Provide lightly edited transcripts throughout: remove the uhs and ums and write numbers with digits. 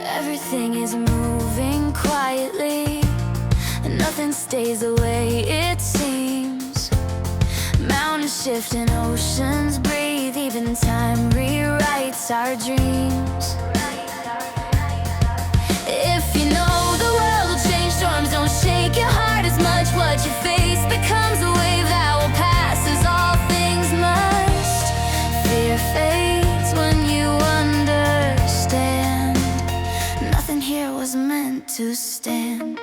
Everything is moving quietly, and nothing stays the way it seems. Mountains shift and oceans breathe, even time rewrites our dreams. If you know the world will change, storms don't shake your heart as much. What you face becomes a wave that will pass, as all things must. Fear fades when you understand. Nothing here was meant to stand.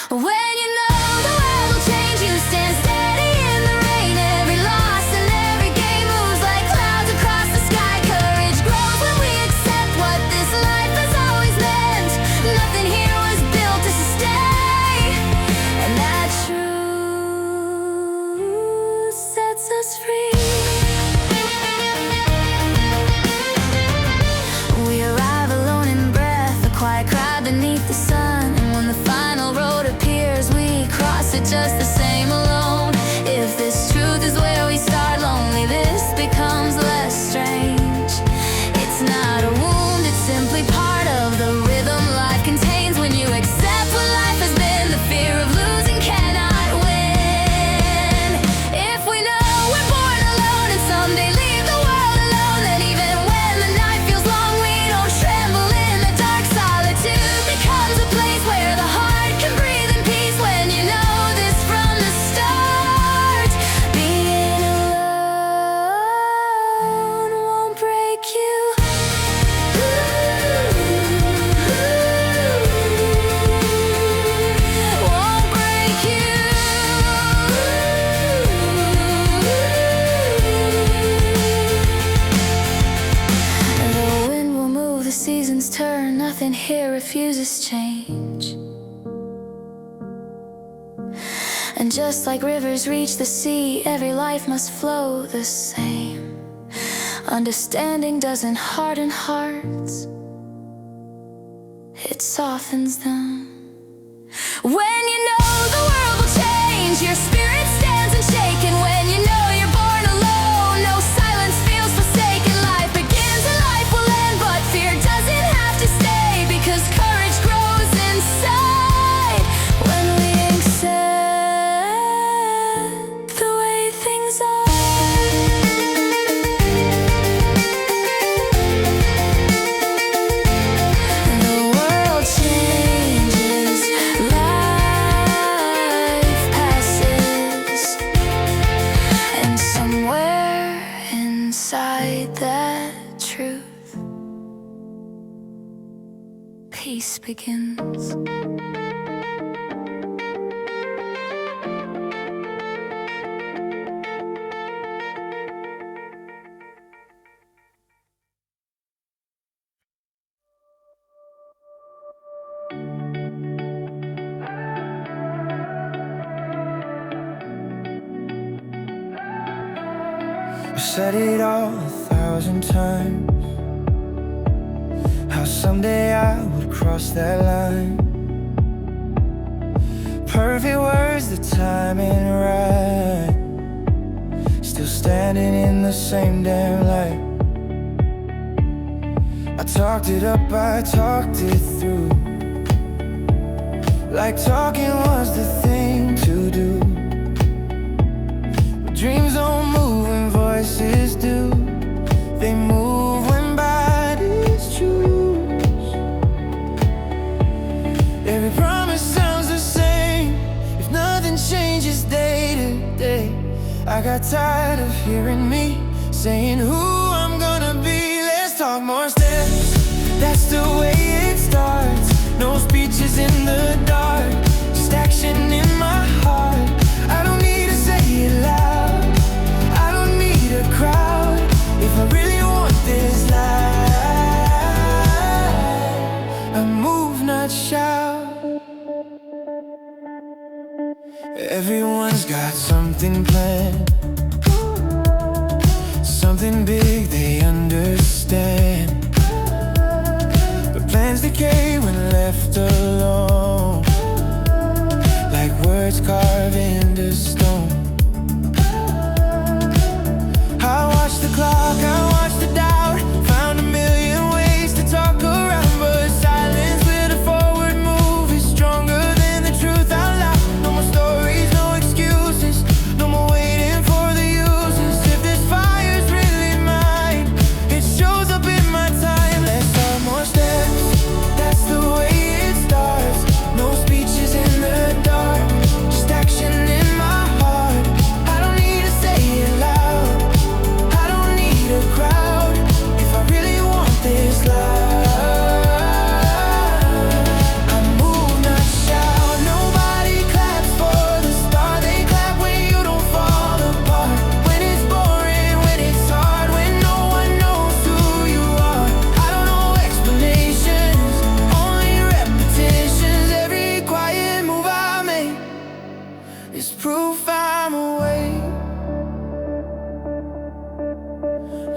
When you know the world will change, you stand steady in the rain. Every loss and every game moves like clouds across the sky. Courage grows when we accept what this life has always meant. Nothing here was built to stay, and that truth sets us free. We arrive alone in breath, a quiet crowd beneath the sun. And when the final road appears, we cross it just the same alone. If this truth is where we start, lonely this becomes less strange. It's not a wound, it's simply part of the rhythm life contains. When you accept what life has been, the fear of losing cannot win. If we know we're born alone and someday leave the world alone, then even when the night feels long, we don't tremble in the dark. Solitude becomes a place where the heart can breathe in peace. When you know this from the start, being alone won't break you. Won't break you. The wind will move, the seasons turn. Nothing here refuses change. And just like rivers reach the sea, every life must flow the same. Understanding doesn't harden hearts, it softens them. When you know the world will change, your spirit stands unshaken. When you know you're born alone, no silence feels forsaken. Life begins and life will end, but fear doesn't have to stay, because courage grows inside when we accept the way things are. The world changes, life passes, and somewhere inside that truth, peace begins. I said it all 1,000 times, how someday I would cross that line. Perfect words, the timing right, still standing in the same damn light. I talked it up, I talked it through, like talking was the thing to do. But dreams don't move when voices do, they move when bodies choose. Every promise sounds the same if nothing changes day to day. I got tired of hearing me saying who I'm gonna be. Let's talk more steps, that's the way it starts. No speeches in the dark, just action in my heart. I don't need to say it loud, I don't need a crowd. If I really want this life, I move, not shout. Everyone's got something planned, something big they understand. But plans decay when left alone, like words carved into stone. I watched the clock, I watched the doubt, found a million ways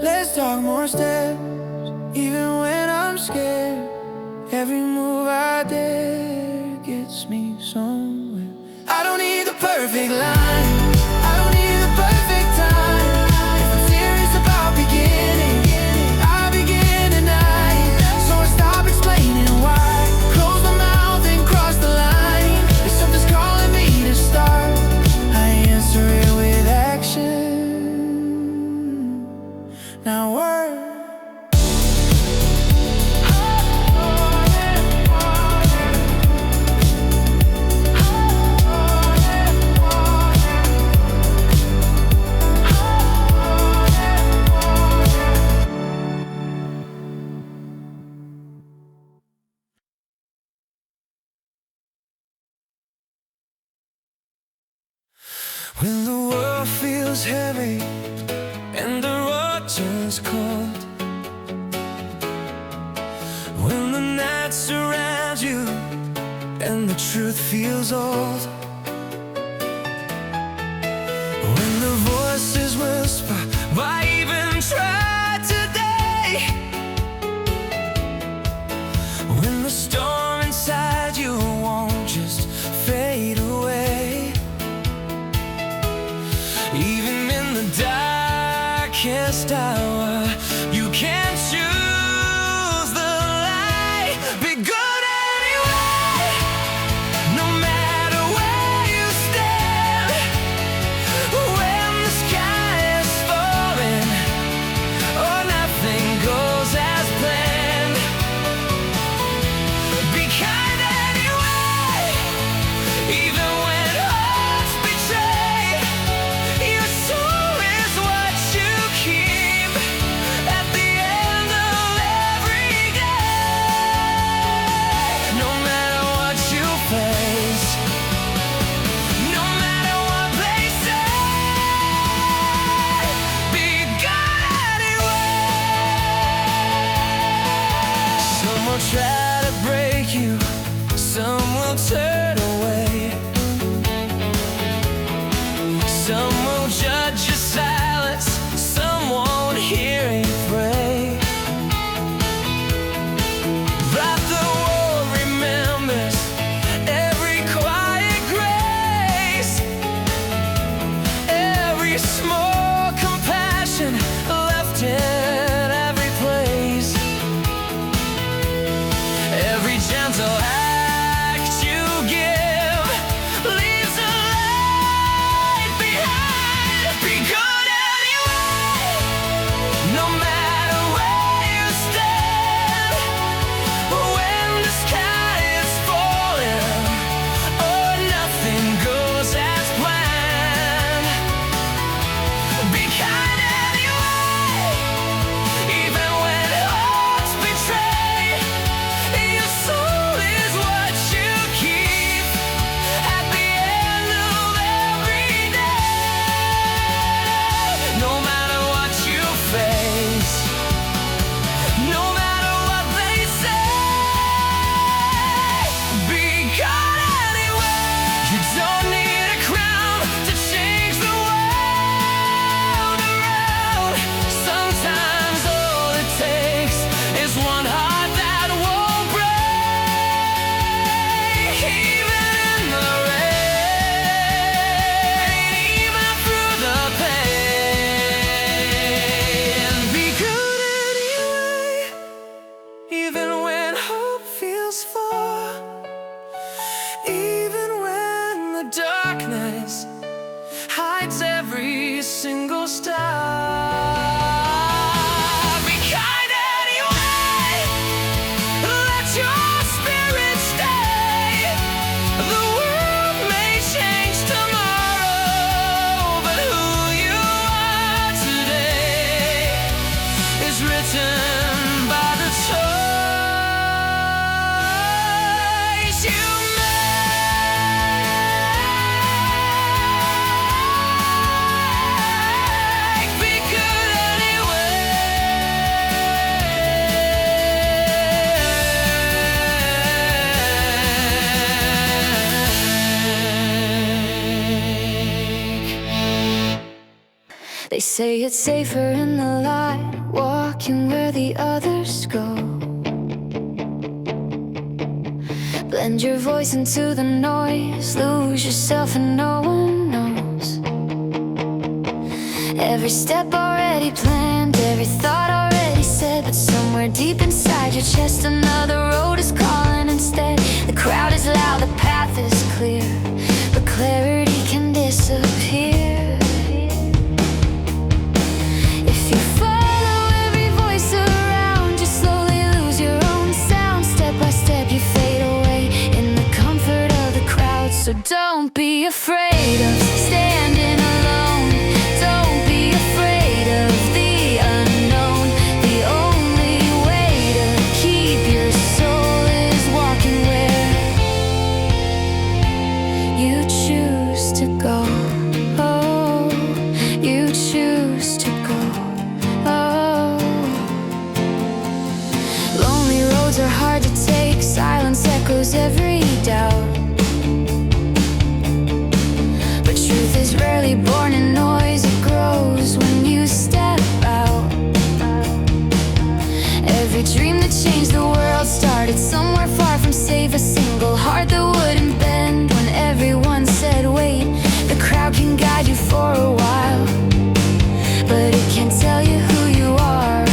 Let's talk more steps, even when I'm scared. Every move I dare gets me somewhere. I don't need the perfect line, I don't need the perfect time. If I'm serious about beginning, I begin tonight. So I stop explaining why, close my mouth and cross the line. If something's calling me to start, I answer it with action. Now words. When the world feels heavy and the road turns cold, when the night surrounds you and the truth feels old, when the voices whisper, why even try today? When the storm inside you won't just fade away. Even in the darkest hour, you can choose the light. Be good anyway, no matter where you stand. When the sky is falling or nothing goes as planned, be kind anyway, even when hearts betray. Your soul is what you keep at the end of every day. No matter what you face, no matter what they say, be good anyway. Some will try to break you, some will turn away. Some will judge your silence, some won't hear you pray. But the world remembers every quiet grace, every small compassion left in every place, every gentle act you give leaves a light behind. Be good anyway, no matter where you stand. When the sky is falling or nothing goes as planned, be kind anyway, even when hearts betray. Your soul is what you keep at the end of every day. No matter what you face, no matter what they say, be good anyway. You don't need a crown to change the world around. Sometimes all it takes is one heart that won't break. Even in the rain, even through the pain, be good anyway, even when hope feels far, even when the darkness hides every single star. Be kind anyway, let your spirit stay. The world may change tomorrow, but who you are today is written by the choice you make. Be good anyway. They say it's safer in the light, walking where the others go. Blend your voice into the noise, lose yourself and no one knows. Every step already planned, every thought already said, but somewhere deep inside your chest another road is calling instead. The crowd is loud, the path is clear, but clarity can disappear if you follow every voice around. You slowly lose your own sound. Step by step you fade away in the comfort of the crowd. So don't be afraid of standing alone. Don't be afraid of the unknown. The only way to keep your soul is walking where you choose to go. Oh, you choose to go. Oh, lonely roads are hard to take. Silence echoes every doubt. But truth is rarely born in noise. It grows when you step out. Every dream that changed the world started somewhere far from safe. A single heart that wouldn't bend when everyone said wait. The crowd can guide you for a while, but it can't tell you who you are.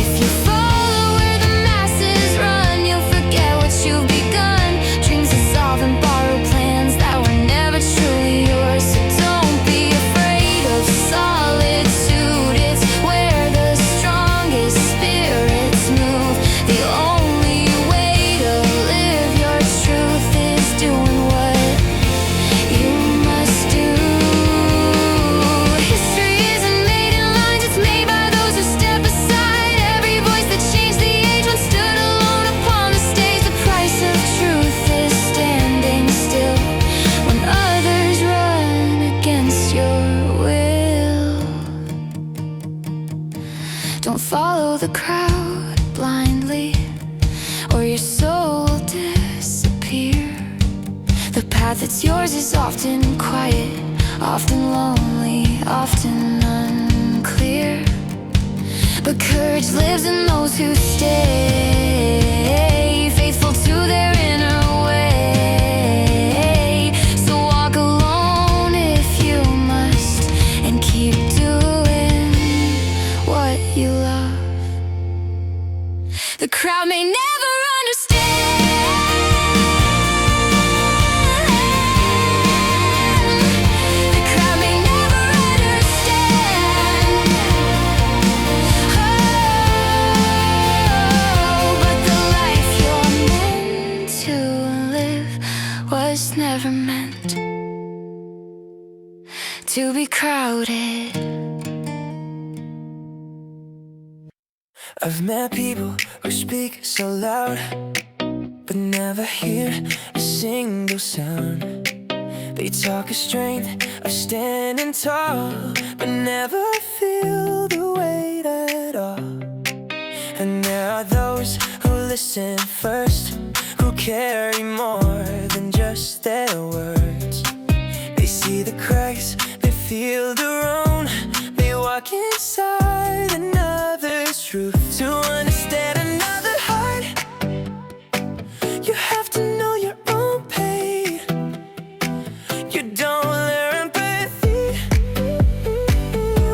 If you follow where the masses run, you'll forget what you've begun. Dreams dissolve and borrowed plans that were never truly yours. So don't be afraid of solitude. It's where the strongest spirits move. The only way to live your truth is doing what you must do. History isn't made in lines, it's made by those who step aside. Every voice that changed the age once stood alone upon the stage. The price of truth is standing still when others run against your will. Don't follow the crowd blindly, or your soul will disappear. The path that's yours is often quiet, often lonely, often unclear. But courage lives in those who stay faithful to their inner way. So walk alone if you must, and keep doing what you love. The crowd may never understand. The crowd may never understand. Oh, but the life you're meant to live was never meant to be crowded. I've met people who speak so loud, but never hear a single sound. They talk of strength, of standing tall, but never feel the weight at all. And there are those who listen first, who carry more than just their words. They see the cracks, they feel their own. They walk inside another's truth. To understand another heart, you have to know your own pain. You don't learn empathy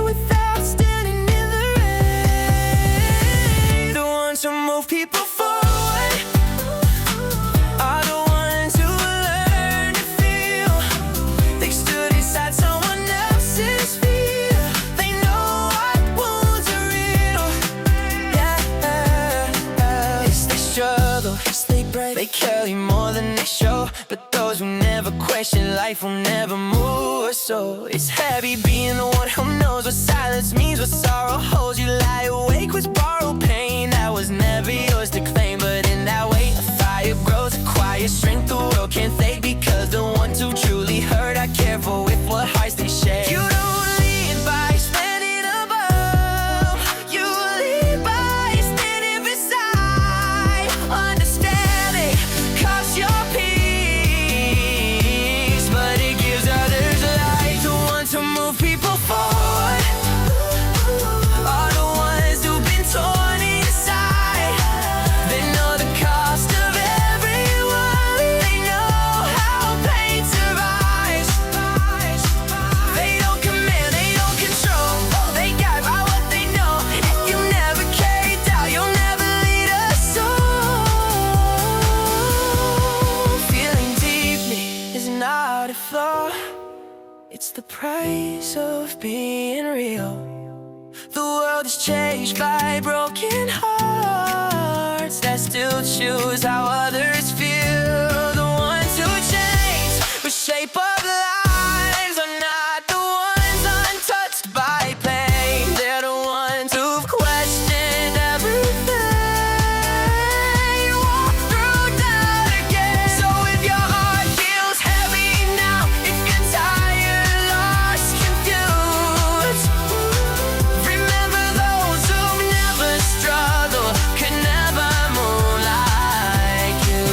without standing in the rain. The ones who move people forward are the ones who learn to feel. They stood inside someone else's fear. They know what wounds are real. Yeah, it's their struggle, it's they break. They carry more than they show, but those who never question life will never move. So it's heavy being the one who knows what silence means, what sorrow holds you. Lie awake with borrowed pain that was never yours to claim. But in that way, a fire grows, acquires strength the world can't fake. Because the ones who truly hurt are careful with what hearts they share. You don't lead by standing above, you lead by standing beside. Understanding costs your peace, but it gives others light. The ones who move people forward the price of being real. The world is changed by broken hearts that still choose how others feel. The ones who change the shape of lives are not the ones untouched by pain. They're the ones who've questioned everything, walk through doubt again. So if your heart feels heavy now, if you're tired, lost, confused, remember those who've never struggled could never move like you.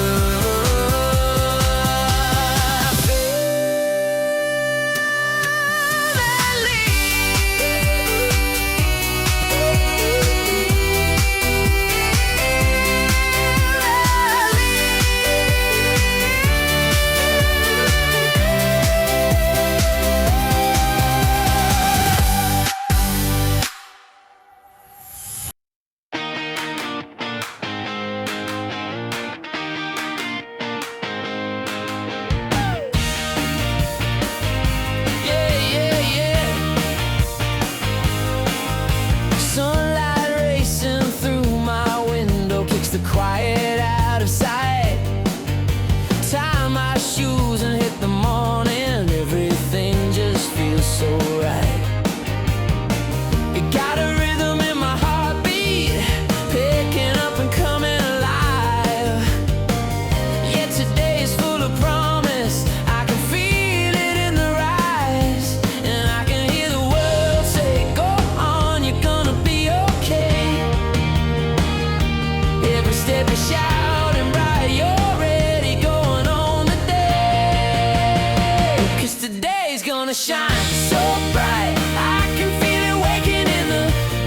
Sunlight racing through my window kicks the quiet out of sight. Tie my shoes and hit the morning. Everything just feels so right. You got a rhythm in my heartbeat, picking up and coming alive. Yet today is full of promise. I can feel it in the rise, and I can hear the world say, go on, you're gonna be okay. Every step is shouting bright, you're already going on the day. 'Cause today's gonna shine so bright. I can feel it waking in the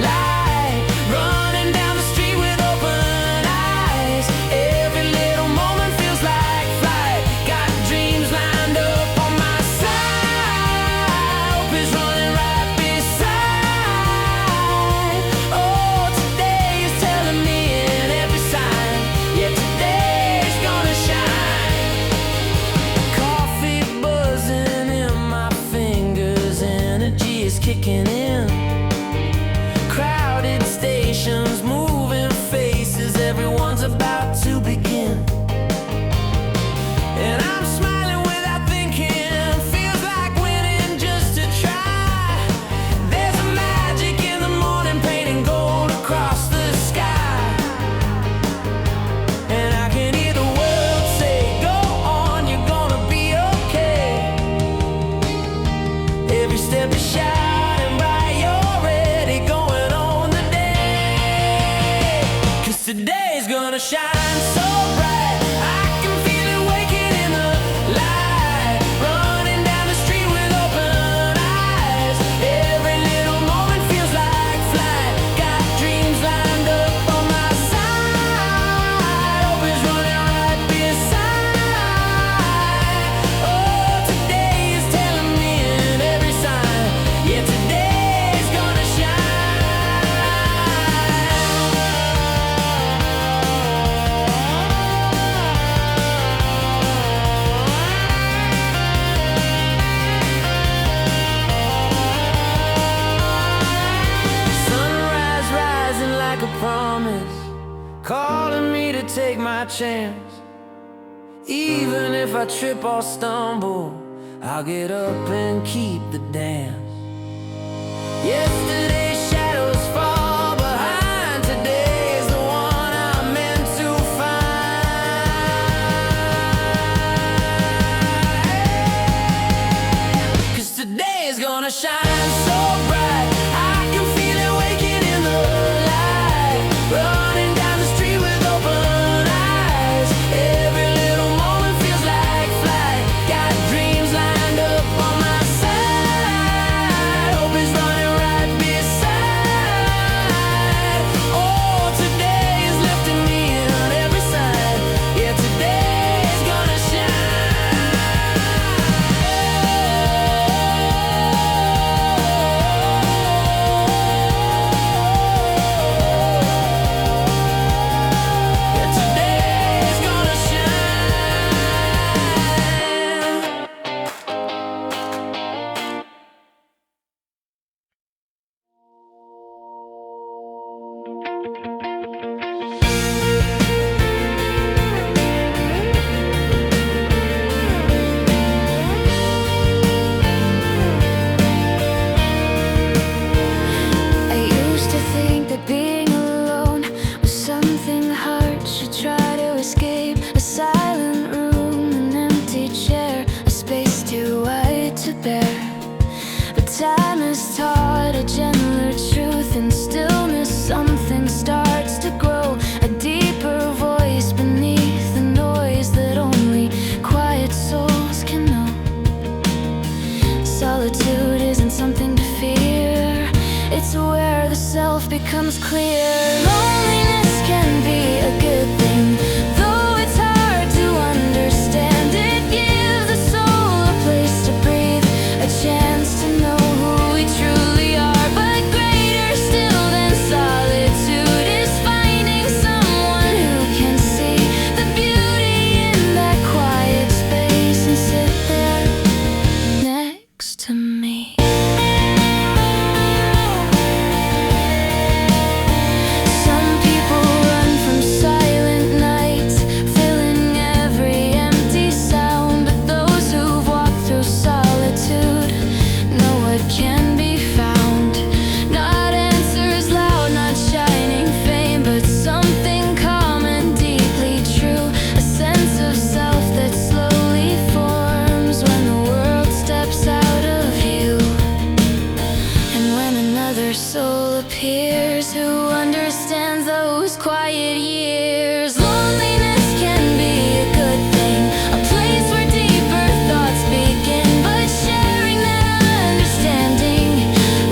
light, running down the street with open eyes. Every little moment feels like flight. Got dreams lined up on my side. Hope is running right beside. Oh, today is telling me in every sign. Yeah, today's gonna shine. Coffee buzzing in my fingers, energy is kicking in. Crowded stations, moving faces, everyone's about to begin. And I'm smiling without thinking, feels like winning just to try. There's a magic in the morning, painting gold across the sky. And I can hear the world say, go on, you're gonna be okay. Every step is shining bright, you're already going on the day. 'Cause today's gonna shine so bright. I can feel it waking in the light, running down the street with open eyes. Every little moment feels like flight. Got dreams lined up on my side. Hope is running right beside. Oh, today is telling me in every sign. Yeah, today's gonna shine. Sunrise rising like a promise, calling me to take my chance. Even if I trip or stumble, I'll get up and keep the dance. Yesterday's shadows fall behind. Today's the one I'm meant to find. 'Cause today's gonna shine so bright. I can feel it waking in the light, running down the street with open eyes. Every little moment feels like flight. Got dreams lined up on my side. Hope is running right beside. the self becomes clear. Loneliness can be a good thing, though it's hard to understand. It gives the soul a place to breathe, a chance to know who we truly are. But greater still than solitude is finding someone who can see the beauty in that quiet space and sit there next to me. Some people run from silent nights, filling every empty sound. But those who've walked through solitude know what can be found. Not answers loud, not shining fame, but something calm and deeply true. A sense of self that slowly forms when the world steps out of view. And when another soul appears who understands those quiet years. Loneliness can be a good thing, a place where deeper thoughts begin. But sharing that understanding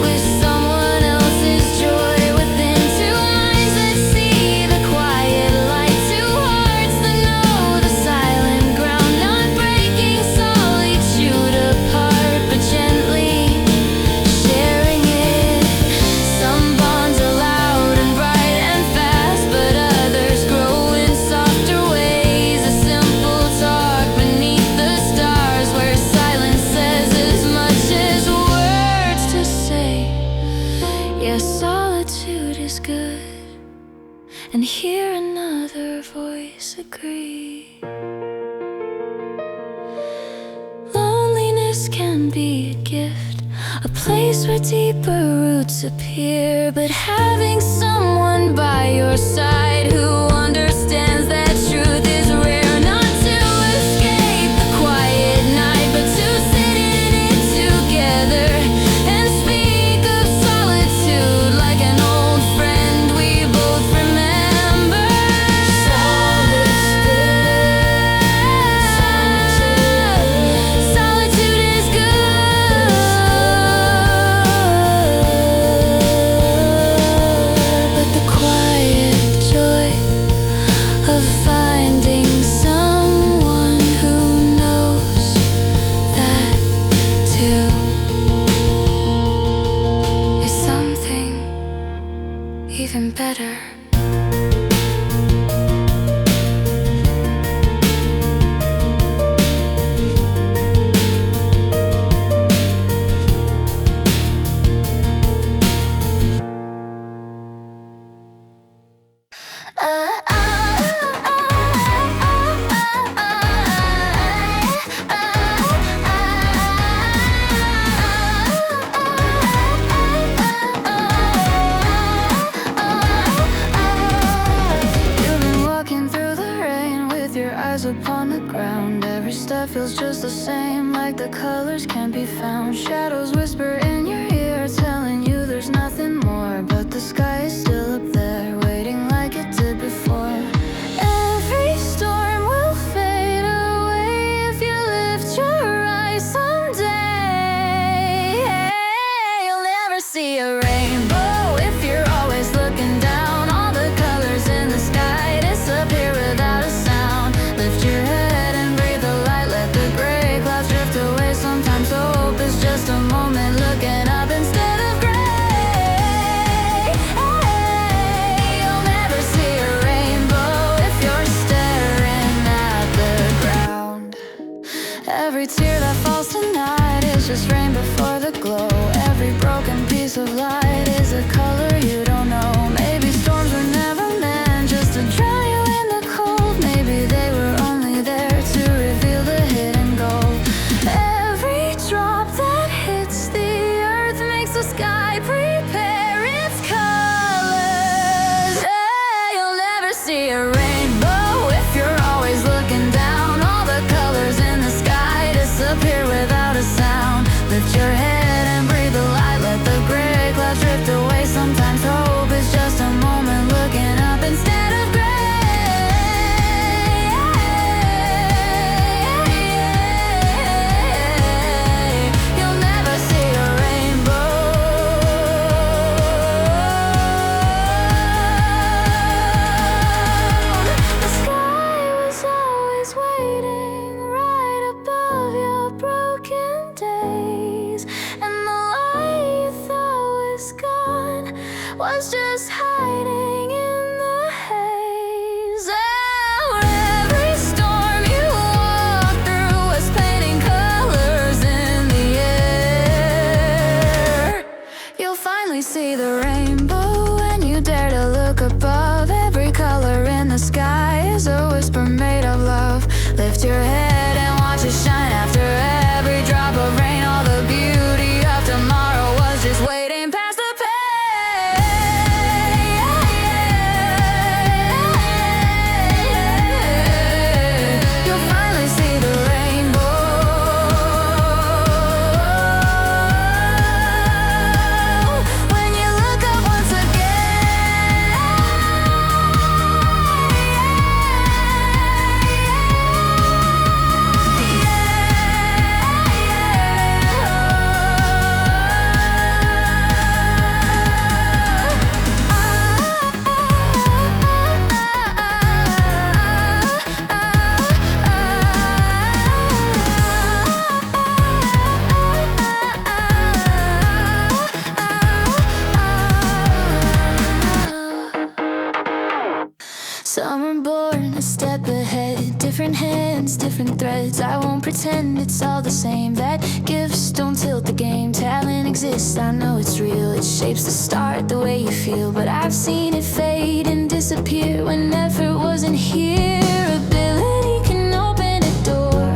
with someone else's joy within. Two minds that see the quiet light, two hearts that know the silent ground. Not breaking solitude apart, but gently sharing it. Some bonds are loud and bright and fast, but others grow in softer ways. A simple talk beneath the stars, where silence says as much as words to say. Yes, solitude is good, and hear another voice agree. Loneliness can be a gift, a place where deeper roots appear. But having someone by your side who understands that truth is rare. Not to escape the quiet night, but to sit in it together and speak of solitude like an old friend we both remember. Solitude is good, but the quiet joy of finding someone who knows that too is something even better. You've been walking through the rain with your eyes upon the ground. Every step feels just the same, like the colors can't be found. Shadows whisper in your ear, telling you there's nothing more. But the sky is still up there, waiting like it did before. Every storm will fade away if you lift your eyes someday. You'll never see a rainbow if you're always looking down. All the colors in the sky disappear without a sound. Lift your head and breathe the light, let the gray clouds drift away. Sometimes hope is just a moment was just hiding in the haze. Oh, every storm you walk through was painting colors in the air. You'll finally see the rainbow when you dare to look above. Every color in the sky is a whisper made of love. Lift your head and watch it shine after every drop of rain. All the beauty of tomorrow was just waiting past the You'll finally see the rainbow when you look up once again. Some are born a step ahead, different hands, different threads. I won't pretend it's all the same. That gifts don't tilt the game. Talent exists, I know it's real. It shapes the start, the way you feel. But I've seen it fade and disappear when effort wasn't here. Ability can open a door,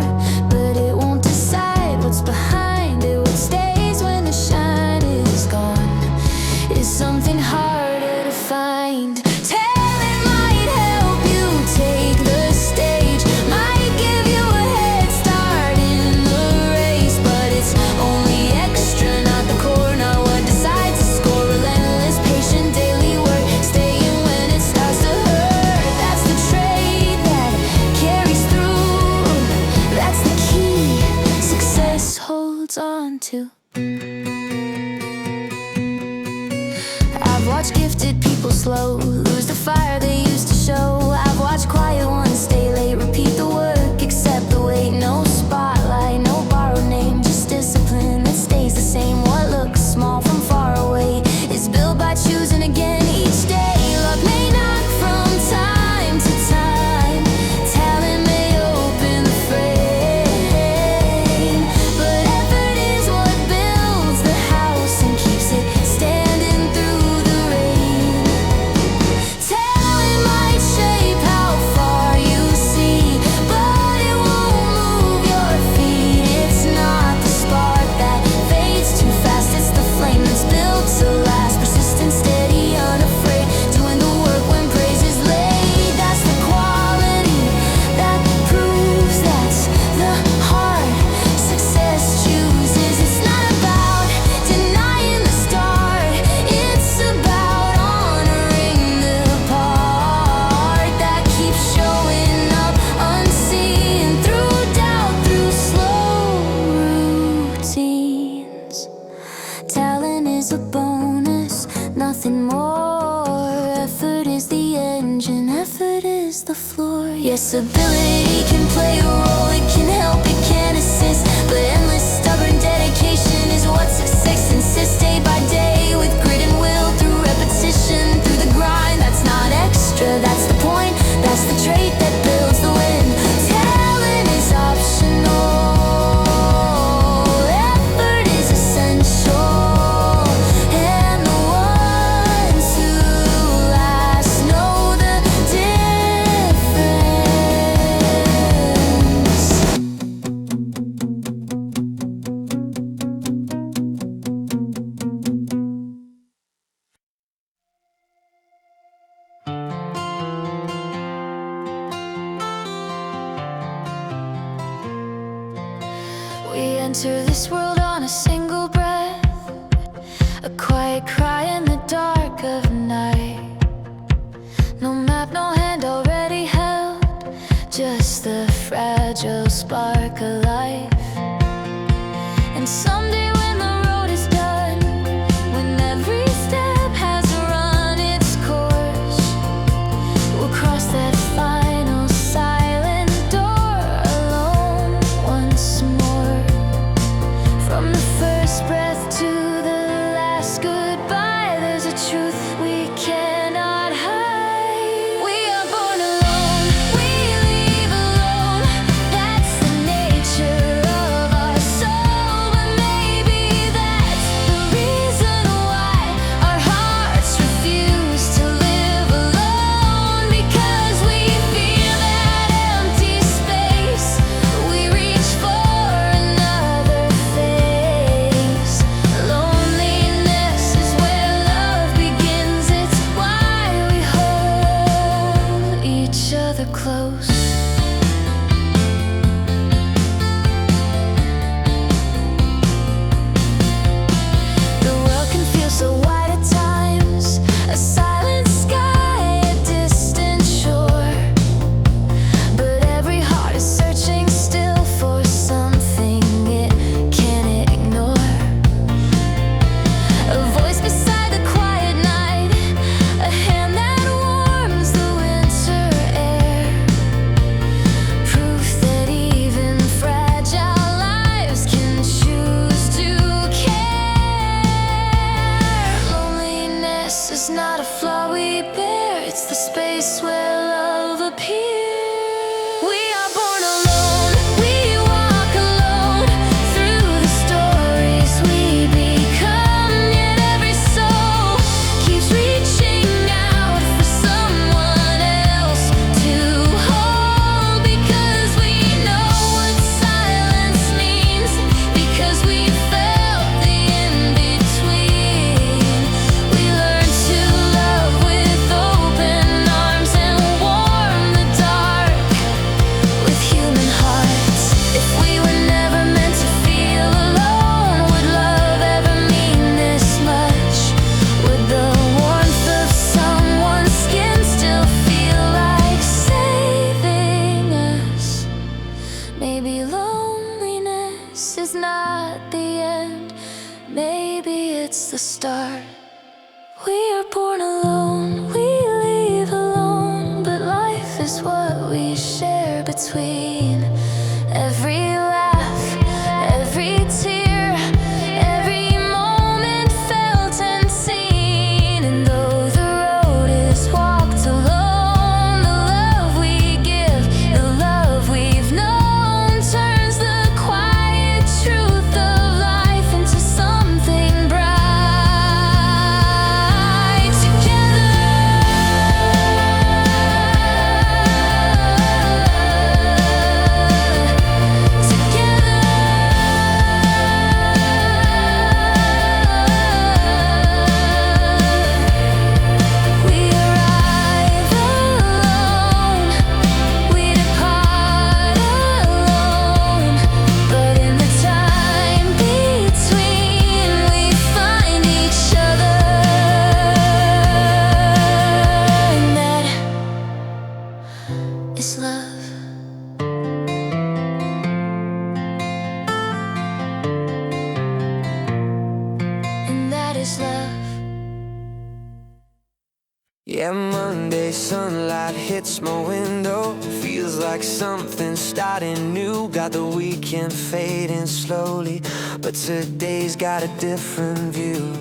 but it won't decide what's behind it. What stays when the shine is gone is something harder to find. Talent might help you take the stage, might give you a head start in the race, but it's only extra, not the core, not what decides the score. Relentless, patient, daily work, staying when it starts to hurt. That's the trait that carries through. That's the key success holds on to. I've watched gifted people slow lose the fire they used to show. I've watched quiet ones stay late, repeat the work, accept the weight. No spotlight, no borrowed name, just discipline that stays the same. What looks small from far away is built by choosing again each day. Luck may knock from time to time, talent may open the frame, but effort is what builds the house and keeps it standing through the rain. Talent might shape how far you see, but it won't move your feet. It's not the spark that fades too fast, it's the flame that's built to last. Persistent, steady, unafraid, doing the work when praise is laid. That's the quality that proves that's the heart success chooses. It's not about denying the start, it's about honoring the part that keeps showing up unseen through doubt, through slow routines. Talent is a bonus, nothing more. Effort is the engine, effort is the floor. Yes, ability can play a role, it can help, it can assist, but endless stubborn dedication is what success insists. Day by day with grit and will, through repetition, through the grind. That's not extra, that's the point, that's the trait that builds the win. Talent is optional, effort is essential, and the ones who last know the difference. We enter this world on a single breath, a quiet cry in the dark of night. No map, no hand already held, just the fragile spark of life. And someday when the road is done, when every step has run its course, we'll cross that final silent door alone once more. From the first breath to the last goodbye, there's a truth not a flaw we bear, it's the space where love appears. We are born alone, we walk alone through the stories we become. Yet every soul keeps reaching out for someone else to hold, because we know what silence means, because we felt the in-between. We learn to love with open arms and warm the dark with human hearts. If we were never meant to feel alone, would love ever mean this much? Would the warmth of someone's skin still feel like saving us? Maybe loneliness is not the end, maybe it's the start. We are born alone, we leave alone, but life is what we share between every laugh, every tear, every moment felt and seen. And though the road is walked alone, the love we give, the love we've known, turns the quiet truth of life into something bright. Together, we arrive alone, we depart alone, but in the time between we find each other, and that is love. And that is love. Yeah, Monday sunlight hits my window. Feels like something's starting new. Got the weekend fading slowly, but today's got a different view.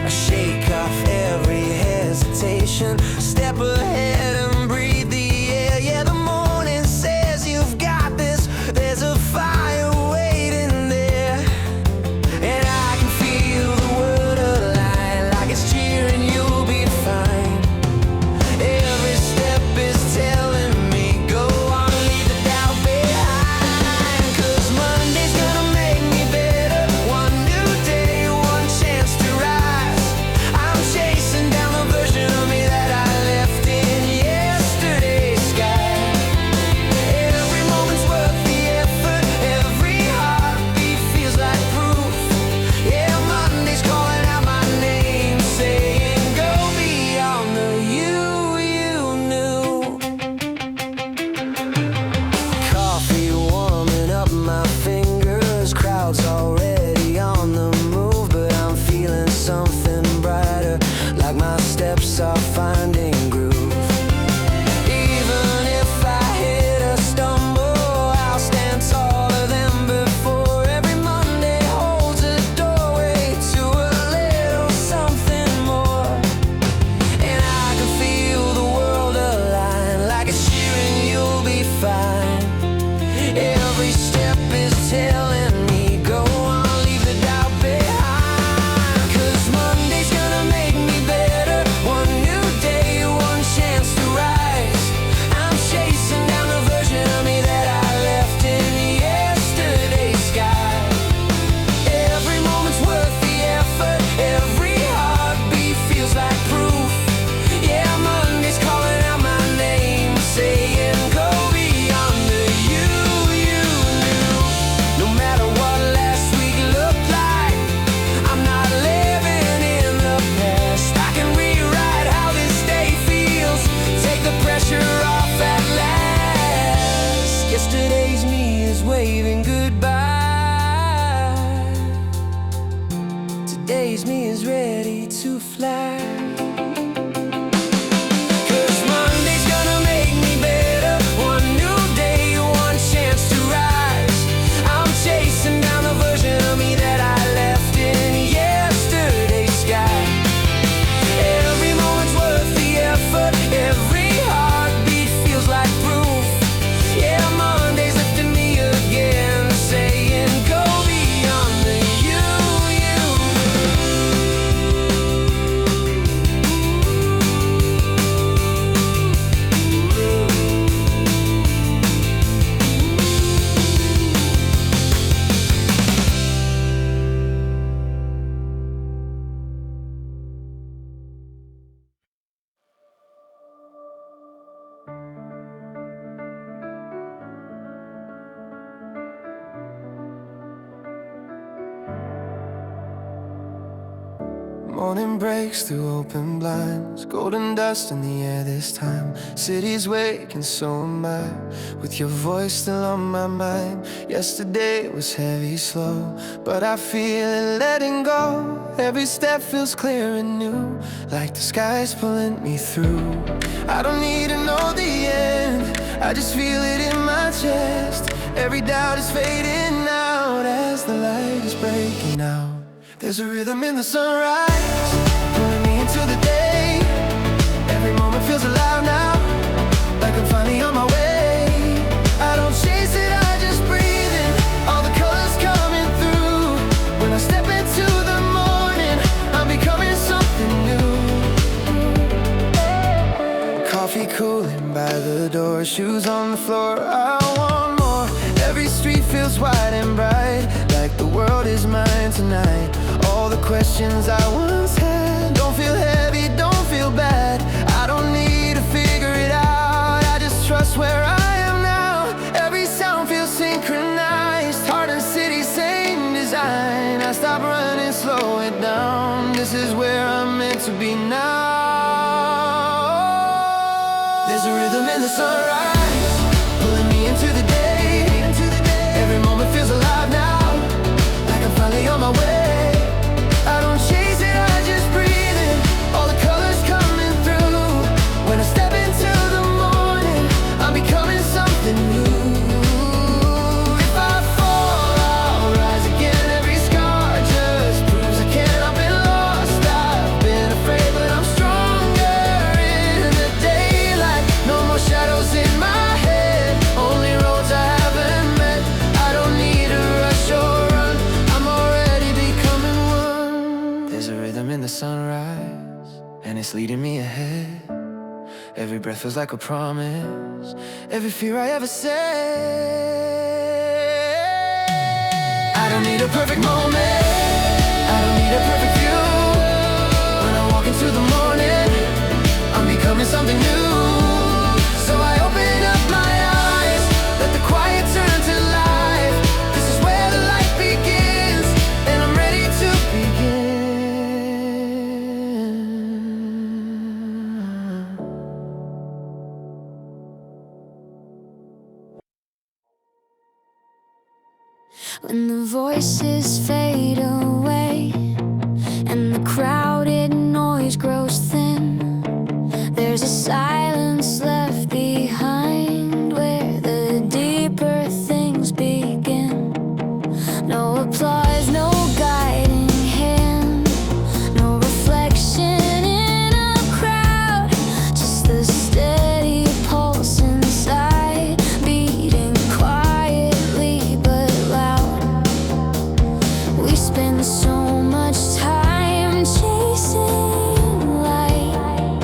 I shake off every hesitation, step ahead and breathe the air. Yeah, the morning says you've got this. There's a fire waiting there, and I can feel the world align, like it's cheering you'll be fine. Every step is telling me go on, leave the doubt behind. 'Cause Monday's gonna make me better. One new day, one chance to rise. I'm chasing down the version of me that I left in yesterday's sky. Every moment's worth the effort, every heartbeat feels like proof. Yeah, Monday's calling out my name, saying go beyond the you knew. Coffee warming up my fingers, crowds already on the move, but I'm feeling something brighter, like my steps are finding groove. Even if I hit a stumble, I'll stand taller than before. Every Monday holds a doorway to a little something more, and I can feel the world align, like it's cheering you'll be fine. Every step is telling me go on, leave the doubt behind. 'Cause Monday's gonna make me better. One new day, one chance Morning breaks through open blinds, golden dust in the air this time. City's wake and so am I, with your voice still on my mind. Yesterday was heavy, slow, but I feel it letting go. Every step feels clear and new, like the sky's pulling me through. I don't need to know the end, I just feel it in my chest. Every doubt is fading out as the light is breaking out. There's a rhythm in the sunrise, pulling me into the day. Every moment feels alive now, like I'm finally on my way. I don't chase it, I just breathe in all the colors coming through. When I step into the morning, I'm becoming something new. Coffee cooling by the door, shoes on the floor, I want more. Every street feels wide and bright, like the world is mine tonight. All the questions I once had don't feel heavy, don't feel bad. I don't need to figure it out, I just trust where I am now. Every sound feels synchronized, heart and city, same design. I stop running, slow it down, this is where I'm meant to be now. There's a rhythm in the sunrise, pulling me into the day. Every moment feels alive now, like I'm finally on my way. I don't chase it, I just breathe in all the colors coming through. When I step into the morning, I'm becoming something new. If I fall, I'll rise again. Every scar just proves I can't. I've been lost, I've been afraid, but I'm stronger in the daylight. No more shadows in my head, only roads I haven't met. I don't need to rush or run, I'm already becoming one. There's a rhythm in the sunrise, and it's leading me ahead. Every breath feels like a promise, every fear I ever said. I don't need a perfect moment, I don't need a perfect view. When I walk into the morning, I'm becoming something new. So I open up my eyes, let the quiet turn to life. This is where the light begins, and I'm ready to begin. When the voices fade away and the crowded noise grows thin, there's a silence left behind where the deeper things begin. No applause, no guiding hand, no reflection in a crowd, just the steady pulse inside, beating quietly but loud. We spend so much time chasing light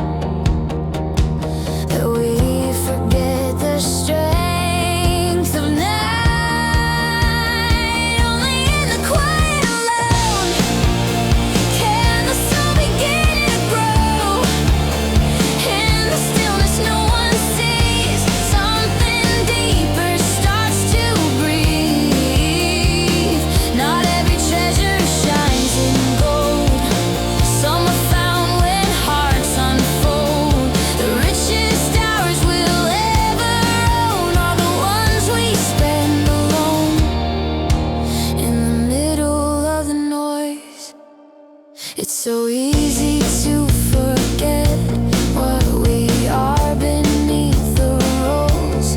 that we forget the strength of night. Only in the quiet alone can the soul begin to grow. In the stillness no one sees, something deeper starts to breathe. Not every treasure shines in gold, some are found when hearts unfold. The richest hours we'll ever own are the ones we spend alone. In the middle of the noise, it's so easy to forget what we are beneath the roles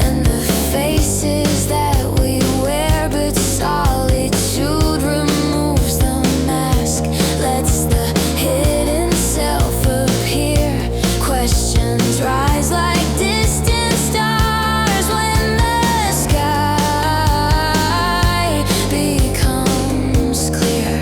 and the faces that we wear. But solitude removes the mask, lets the hidden self appear. Questions rise like distant stars when the sky becomes clear.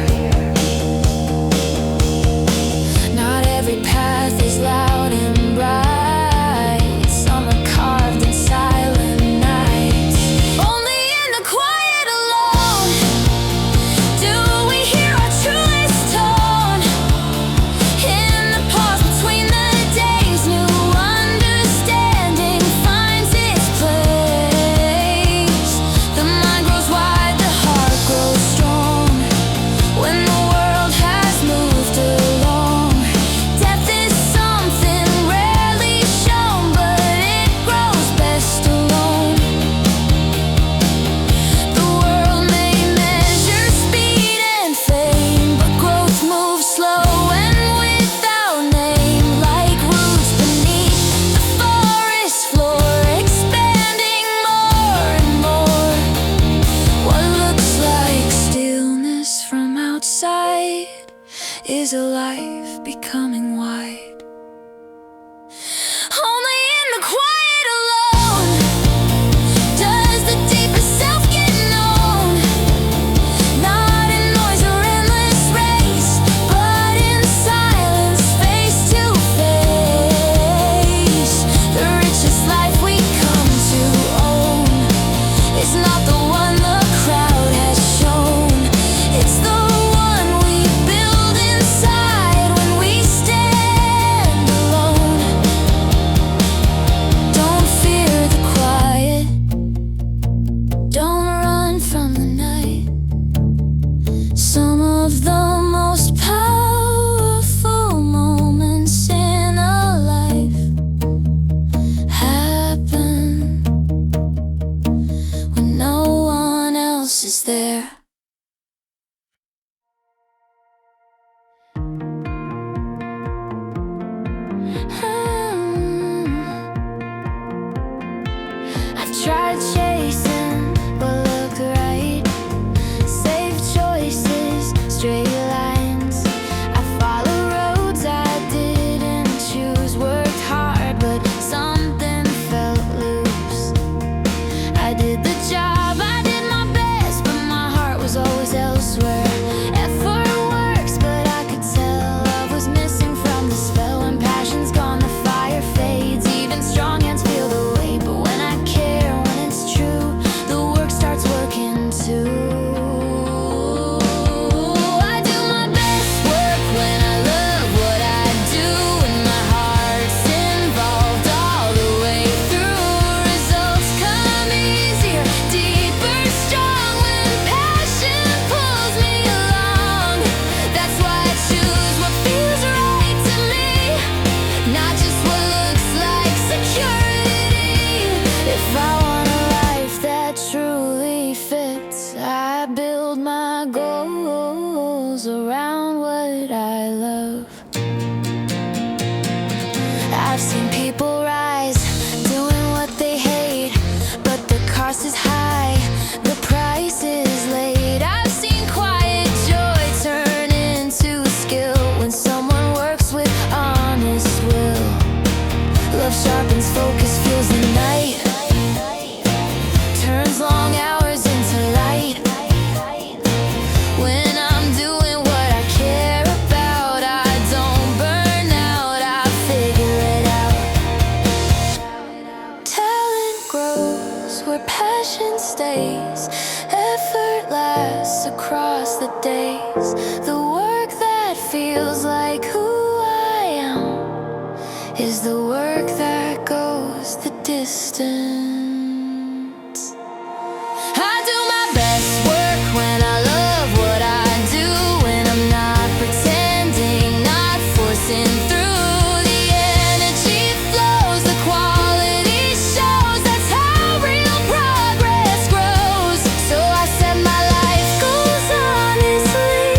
I've tried chasing what looked right, safe choices, straight lines. I followed roads I didn't choose, worked hard but something felt loose. I did the job, I did my best, but my heart was always elsewhere. Effort works, but I could tell love was missing from the spell. When passion's gone, the fire fades. Even strong hands feel the weight, but when I care, when it's true, the work starts working too. I do my best work when I love what I do, and my heart's involved all the way through. Results come easier, deeper, strong when passion pulls me along. That's why I choose what feels right to me, not just what looks like security. If I want a life that truly fits, I build my goals around what I love. I've seen people rise, doing what they hate, but the cost is high, the price is late. I've seen quiet joy turn into skill when someone works with honest will. Love sharpens focus, fuels the night, turns long hours into light. When I'm doing what I care about, I don't burn out, I figure it out. Talent grows where passion stays, effort lasts across the days. The work that feels like who I am is the work that goes the distance. I do my best work when I love what I do, when I'm not pretending, not forcing through. The energy flows, the quality shows, that's how real progress grows. So I set my life goals honestly,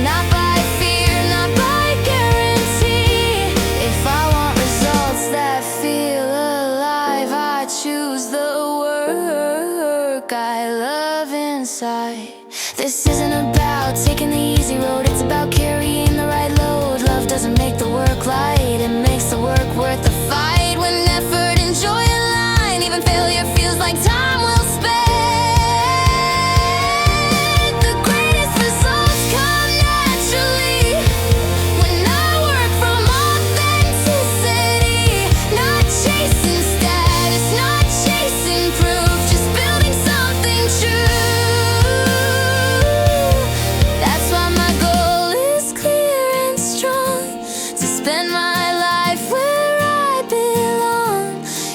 not by fear, not by guarantee. If I want results that feel alive, I choose the work I love inside. This isn't about taking the easy road, it's about carrying the right load. Love doesn't make the work light, it makes the work worth the fight. When effort and joy align, even failure feels like time well spent. The greatest results come naturally when I work from authenticity, not chasing status, not chasing proof, just building something true. That's why my goal is clear and strong, to spend my life where I belong.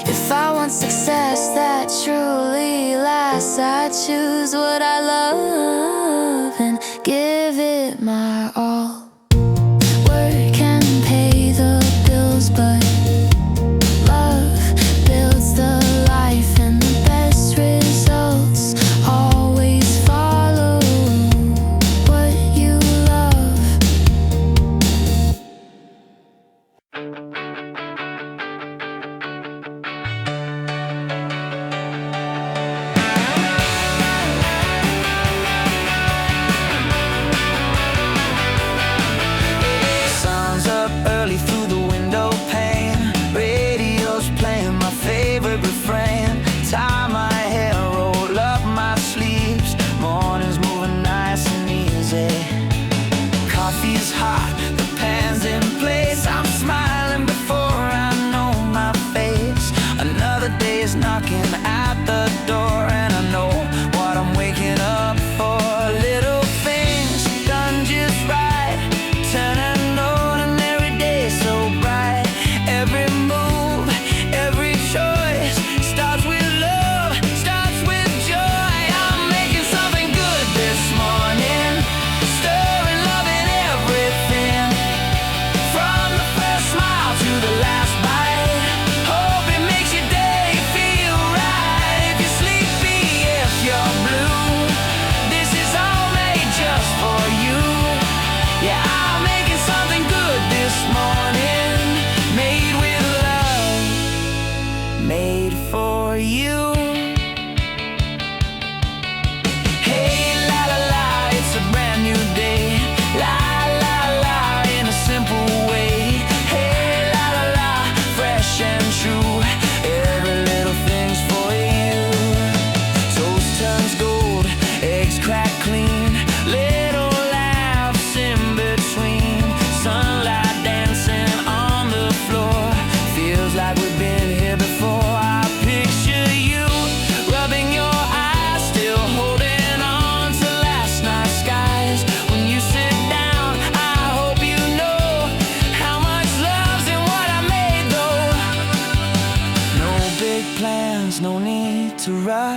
If I want success that truly lasts, I choose what I love and give it my all. Work can pay the bills, but love builds the life, and the best results always follow what you love. Sun's up early through the window pane, radio's playing my favorite refrain. Tie my hair, roll up my sleeves, morning's moving nice and easy. Coffee's hot, the pan's in place, I'm smiling before I know my face. Another day is knocking at the door, and I know what I'm waking up for. Little things done just right, turn an ordinary day so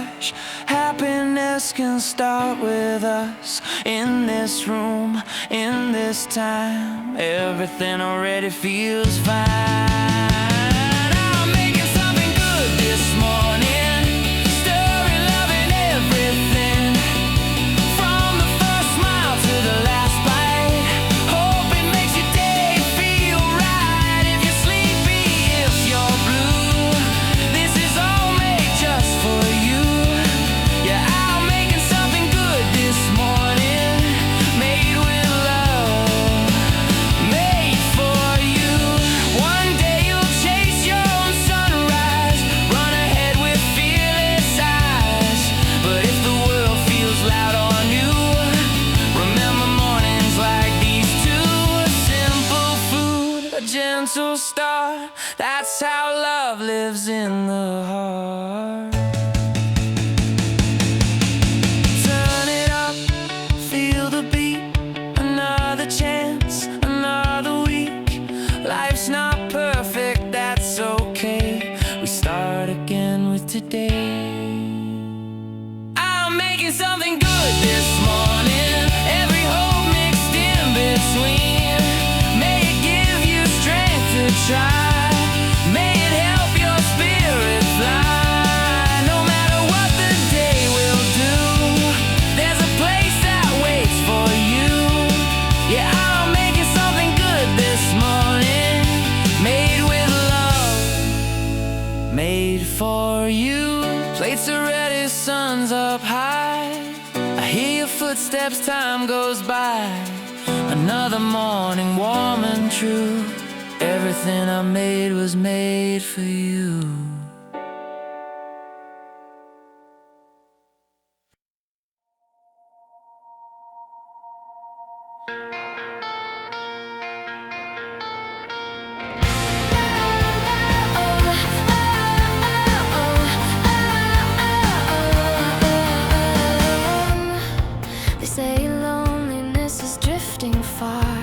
hush. Happiness can start with us. In this room, in this time, everything already feels fine. I'm making something good this morning, stirring love in everything, from the first smile to the last bite. Hope it makes your day feel right. If you're sleepy, if you're blue, this is all made just for you. Yeah, I'm making something good this morning, made with love, made for you. One day you'll chase your own sunrise, run ahead with fearless eyes. But if the world feels loud on you, remember mornings like these two. Simple food, a gentle start, that's how love lives in the heart. Turn it up, feel the beat, another chance, another week. Life's not perfect, that's okay, we start again with today. I'm making something good this morning, every hope mixed in between. May it give you strength to try, may it help your spirit fly. No matter what the day will do, there's a place that waits for you. Yeah, I'm making something good this morning, made with love, made for you. Plates are ready, sun's up high, I hear your footsteps, time goes by. Another morning, warm and true, everything I made was made for you. They say loneliness is drifting far,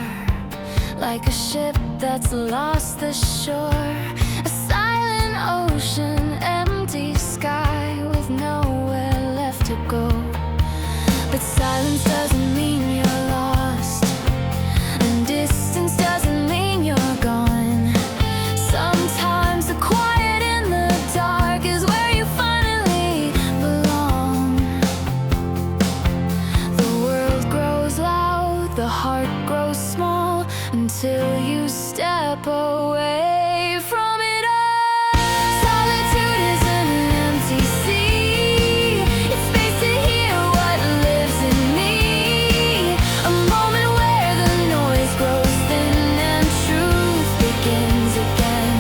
like a ship that's lost the shore. A silent ocean, empty sky, with nowhere left to go. But silence doesn't mean you're lost, and distance doesn't mean you're gone. Sometimes the quiet in the dark is where you finally belong. The world grows loud, the heart grows small, until you step away from it all. Solitude is an empty sea, it's space to hear what lives in me. A moment where the noise grows thin and truth begins again.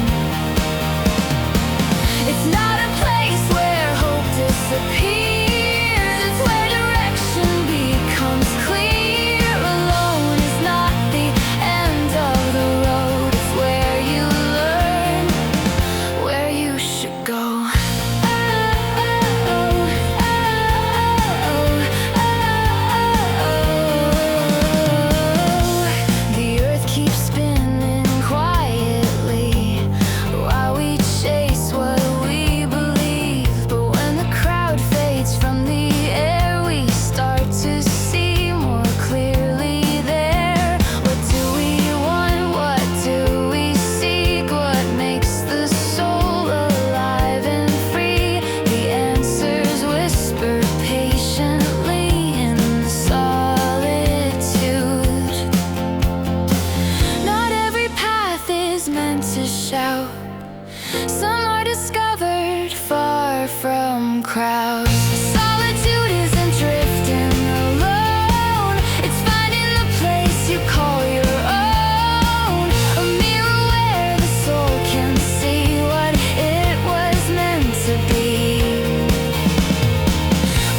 It's not a place where hope disappears, it's where direction becomes clear. Alone is not the end of the road, it's where you learn where you should go. The earth keeps spinning quietly while we chase what we believe. But when the crowd fades from the air, we start to see more clearly there. What do we want? What do we seek? What makes the soul alive and free? The answers whisper patiently in the solitude. Not every path is meant to shout, some are discovered far from crowds. Solitude isn't drifting alone, it's finding the place you call your own. A mirror where the soul can see what it was meant to be.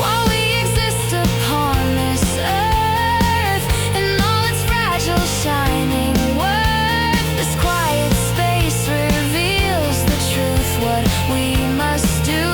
While we exist upon this earth, in all its fragile shining worth, this quiet space reveals the truth, what we must do.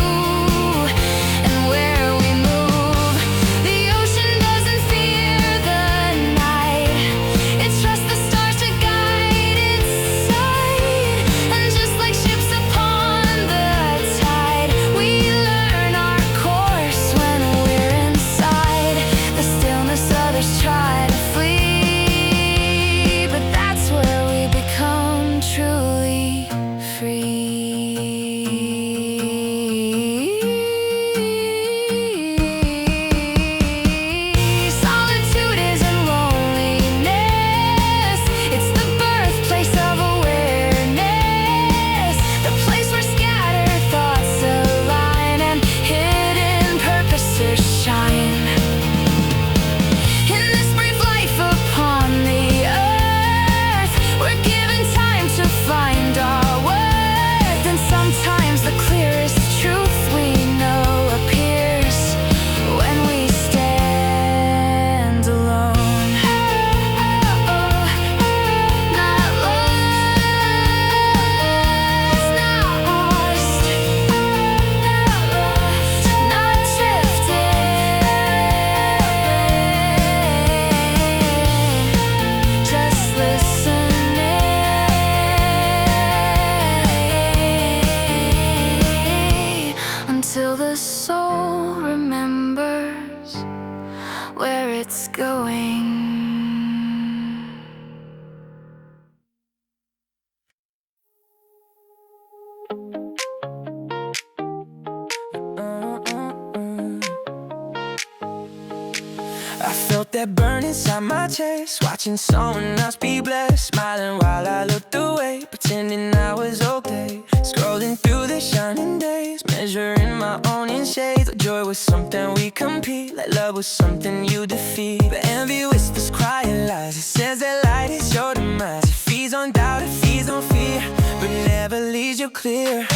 that burn inside my chest, watching someone else be blessed, smiling while I looked away, pretending I was okay. Scrolling through the shining days, measuring my own in shades. Like joy was something we compete, like love was something you defeat. But envy whispers, crying lies. It says that light is your demise. It feeds on doubt, it feeds on fear, but never leaves you clear.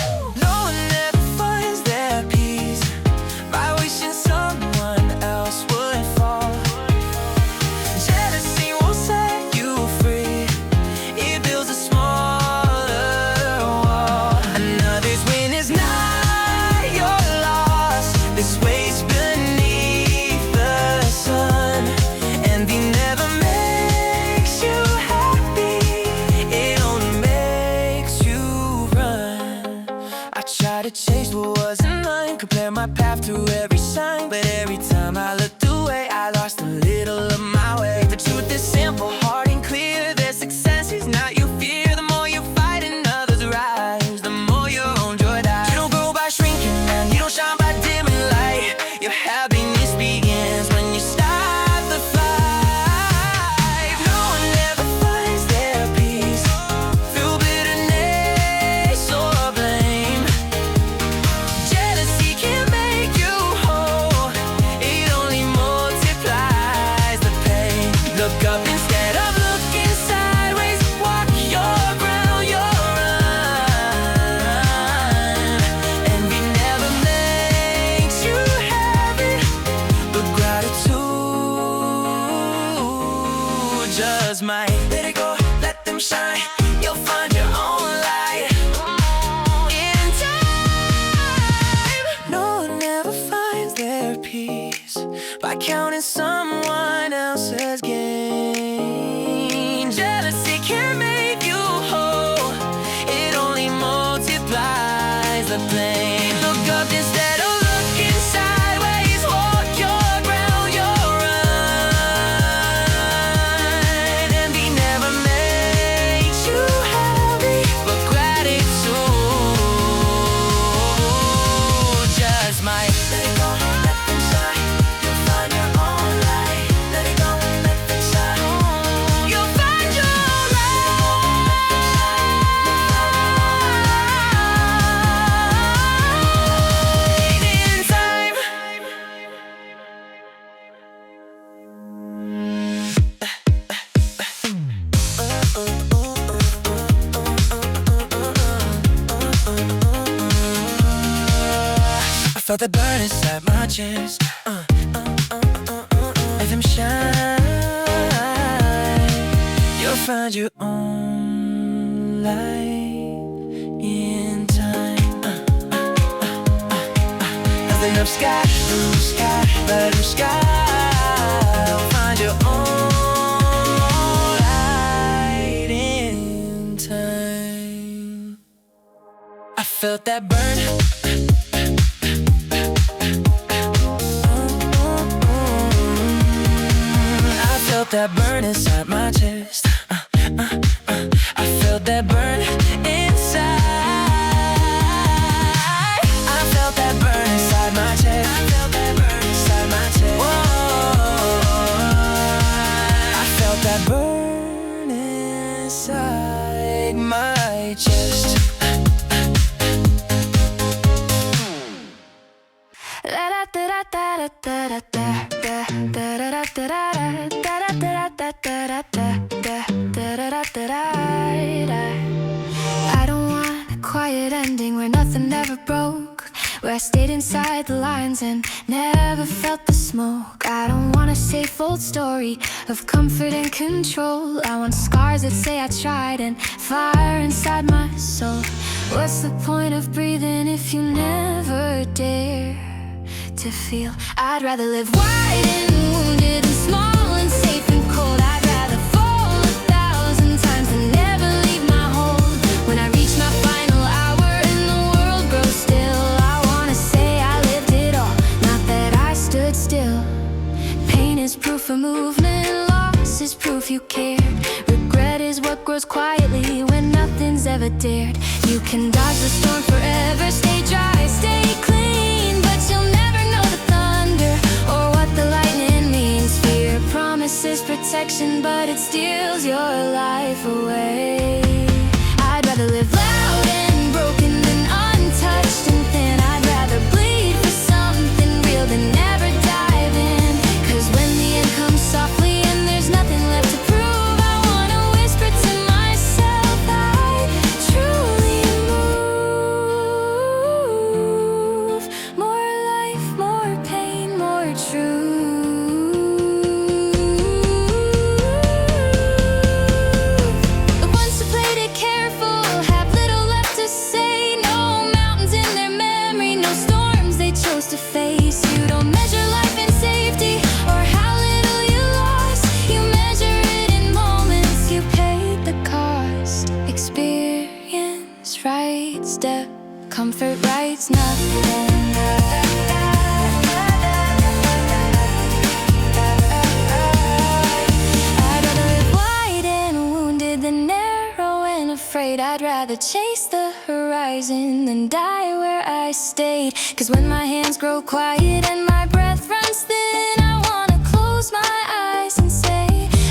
No one ever finds their peace by wishing someone else would fall. Jealousy won't set you free, it builds a smaller wall. Another's win is not your loss. This waste beneath the sun. Envy never makes you happy, it only makes you run. I try to chase what wasn't mine, compare my path to every sign, but every time I looked away, I lost a little of my way. The truth is simple, hard and clear. Their success is not your fear. The more you fight and others rise, the more your own joy dies. You don't grow by shrinking, and you don't shine by dimming light. Your happiness begins when you stop the fight. No one ever finds their peace through bitterness or blame. Jealousy can make you whole, it only multiplies the pain. Look up instead of looking sideways, walk your ground, your run. Envy never makes you happy, but gratitude just might. Let it go, let them shine, you'll find your own light in time. No one ever finds their peace by counting someone else's gain. Jealousy can make you whole, it only multiplies the pain. Look up instead of looking sideways, walk your ground, your run. Envy never makes you happy, but gratitude just might. Let it go, let them shine, you'll find your own light. Let it go, let them shine, you'll find your light in time. I felt that burn inside my chest. Let them shine. You'll find your own light in time. Nothing up sky, blue sky, blue sky. You'll find your own light in time. I felt that burn. I felt that burn inside my chest. I felt that burn inside. I felt that burn inside my chest. I felt that burn inside my chest. Whoa. I felt that burn inside my chest. I don't want a quiet ending where nothing ever broke, where I stayed inside the lines and never felt the smoke. I don't want a safe old story of comfort and control. I want scars that say I tried and fire inside my soul. What's the point of breathing if you never dare to feel? I'd rather live wide and wounded and small and safe and cold. I'd rather fall 1,000 times than never leave my home. When I reach my final hour and the world grows still, I wanna say I lived it all, not that I stood still. Pain is proof of movement, loss is proof you cared. Regret is what grows quietly when nothing's ever dared. You can dodge the storm forever, stay dry, stay clean, but you'll never know the thunder or what the lightning means. Fear promises protection, but it steals your life away. I'd rather live loud and broken than untouched and thin. I'd rather bleed for something real than never dive in. 'Cause when the end comes softly and there's nothing left to prove, I wanna whisper to myself, I truly move. More life, more pain, more truth. The ones who played it careful have little left to say. No mountains in their memory, no storms they chose to face. You don't measure life in safety or how little you lost. You measure it in moments you paid the cost. Experience, right step, comfort writes nothing. I'd rather live wide and wounded than narrow and afraid. I'd rather chase the horizon than die where I stayed. 'Cause when my hands grow quiet and my breath runs thin, I wanna close my eyes and say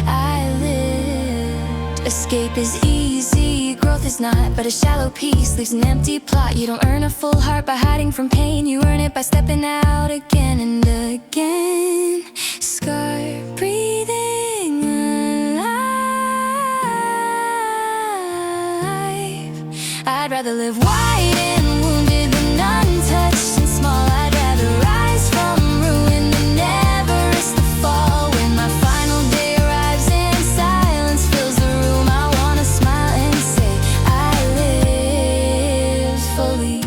I lived. Escape is easy, growth is not, but a shallow peace leaves an empty plot. You don't earn a full heart by hiding from pain. You earn it by stepping out again and again. Scar breathing alive. I'd rather live wide and wounded than untouched and small. I'd rather rise from ruin than never risk the fall. When my final day arrives and silence fills the room, I wanna smile and say I live fully.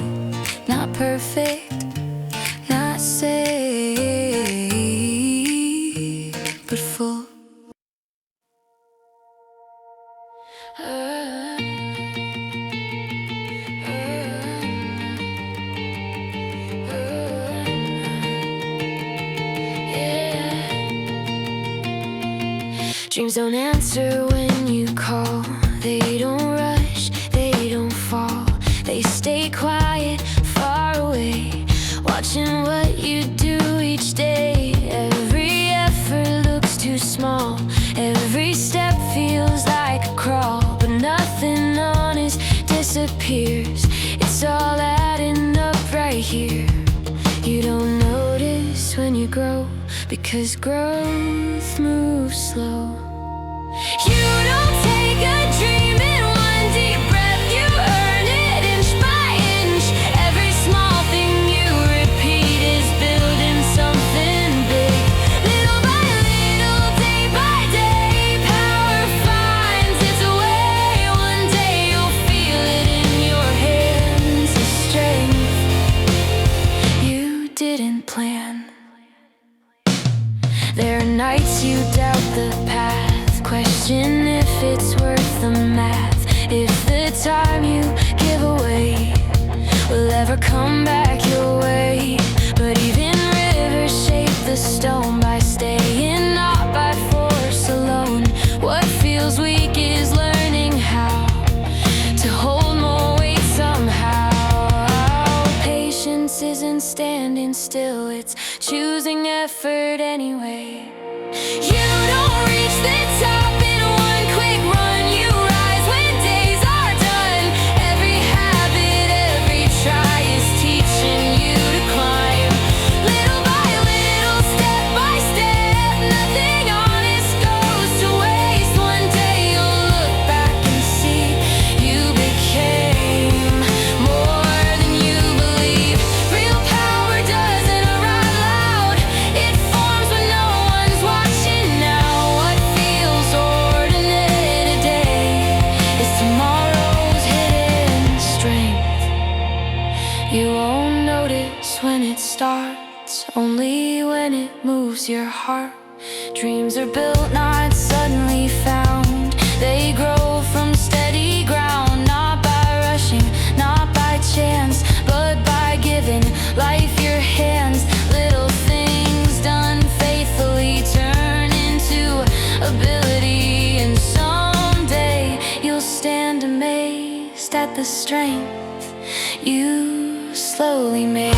Not perfect, not safe, but full. Dreams don't answer when you call. They don't rush, they don't fall. They stay quiet, far away, watching what you do each day. Every effort looks too small. Every step feels like a crawl, but nothing honest disappears. It's all adding up right here. You don't notice when you grow, because growth moves slow. You don't take a dream in one deep breath. You earn it inch by inch. Every small thing you repeat is building something big. Little by little, day by day, power finds its way. One day you'll feel it in your hands, the strength you didn't plan. There are nights you doubt the path, question if it's worth the math. If the time you give away will ever come back your way. But even rivers shape the stone by staying, not by force alone. What feels weak is learning how to hold more weight somehow. Patience isn't standing still, it's choosing effort anyway. You don't reach the top in one quick run. You rise when days are done. Every habit, every try is teaching you to climb. Little by little, step by step, nothing honest goes to waste. One day you'll look back and see you became more than you believe. Real power doesn't arrive loud. It forms when no one's watching now. What feels ordinary today is tomorrow's hidden strength. You won't notice when it starts, only when it moves your heart. Dreams are built, not suddenly found. They grow from steady ground, not by rushing, not by chance, but by giving life your hands. Little things done faithfully turn into ability, and someday you'll stand amazed at the strength you slowly made.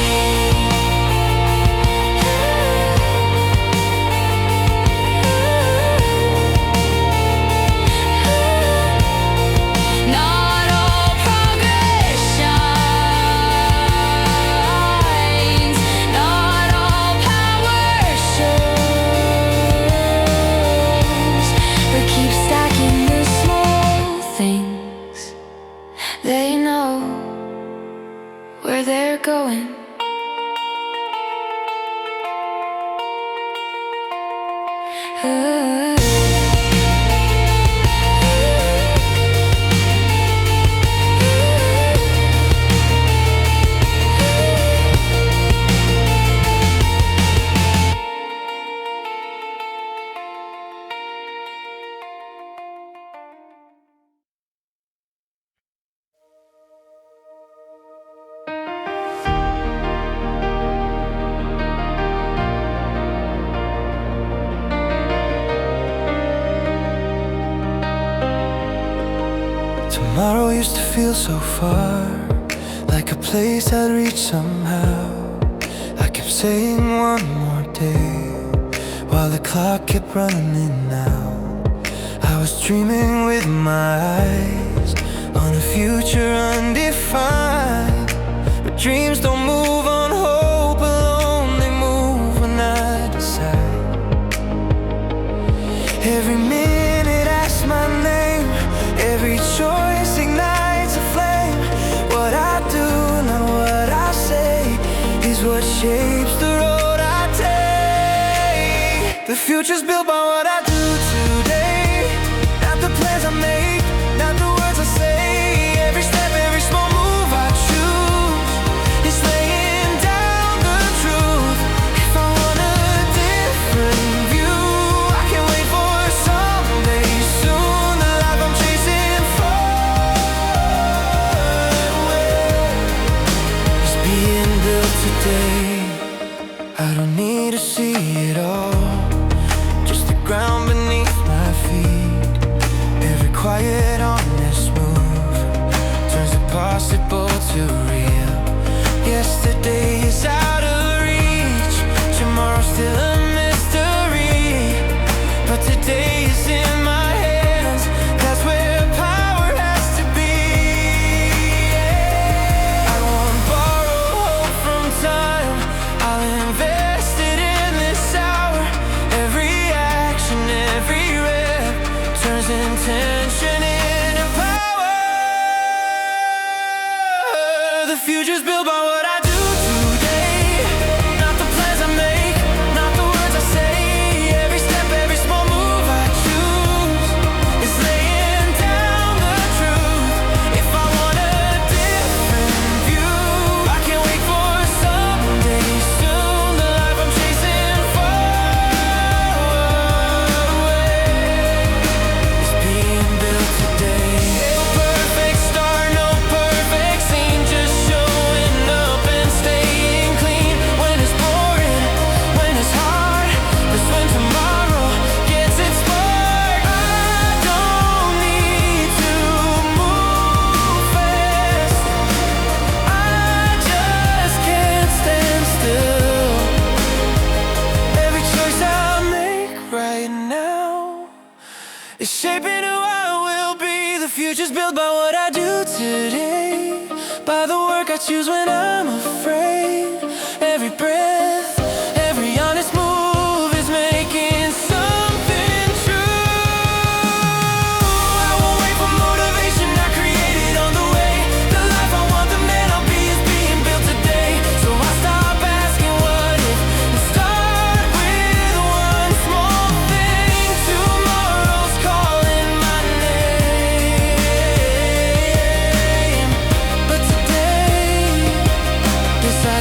they know where they're going. Tomorrow used to feel so far, like a place I'd reach somehow. I kept saying one more day, while the clock kept running in now. I was dreaming with my eyes on a future undefined, but dreams don't move on hope alone, they move when I decide. Every minute asks my name, every choice ignites a flame. What I do, not what I say, is what shapes the road I take. The future's built by what I do today, not the plans I make, not the words I say. Every step, every small move I choose is laying down the truth. If I want a different view, I can't wait for someday soon. The life I'm chasing is being built today. I don't need to see it all, just the ground beneath my feet. Every quiet, honest move turns impossible to real. Yesterday is out of reach, tomorrow's still a mystery, but today is in my hands, that's where power has to be. I won't borrow hope from time, I'll invest it in this hour. Every action, every rep turns intention into power. The future's built by what I do today, not the plans I make, not the words I say. Every step, every small move I choose is laying down the truth. If I want a different view, I can't wait for someday soon. The life I'm chasing is being built today. No perfect start, no perfect scene, just showing up and staying clean. When it's boring, when it's hard, that's when tomorrow gets its spark. I don't need to move fast, I just can't stand still. Every choice I make right now is shaping who I will be. The future's built by what I do today, by the work I choose when I'm afraid. Every breath, every honest move is making something true. I won't wait for motivation, I create it on the way. The life I want, the man I'll be is being built today. So I stop asking what if and start with one small thing. Tomorrow's calling my name, but today, yes, I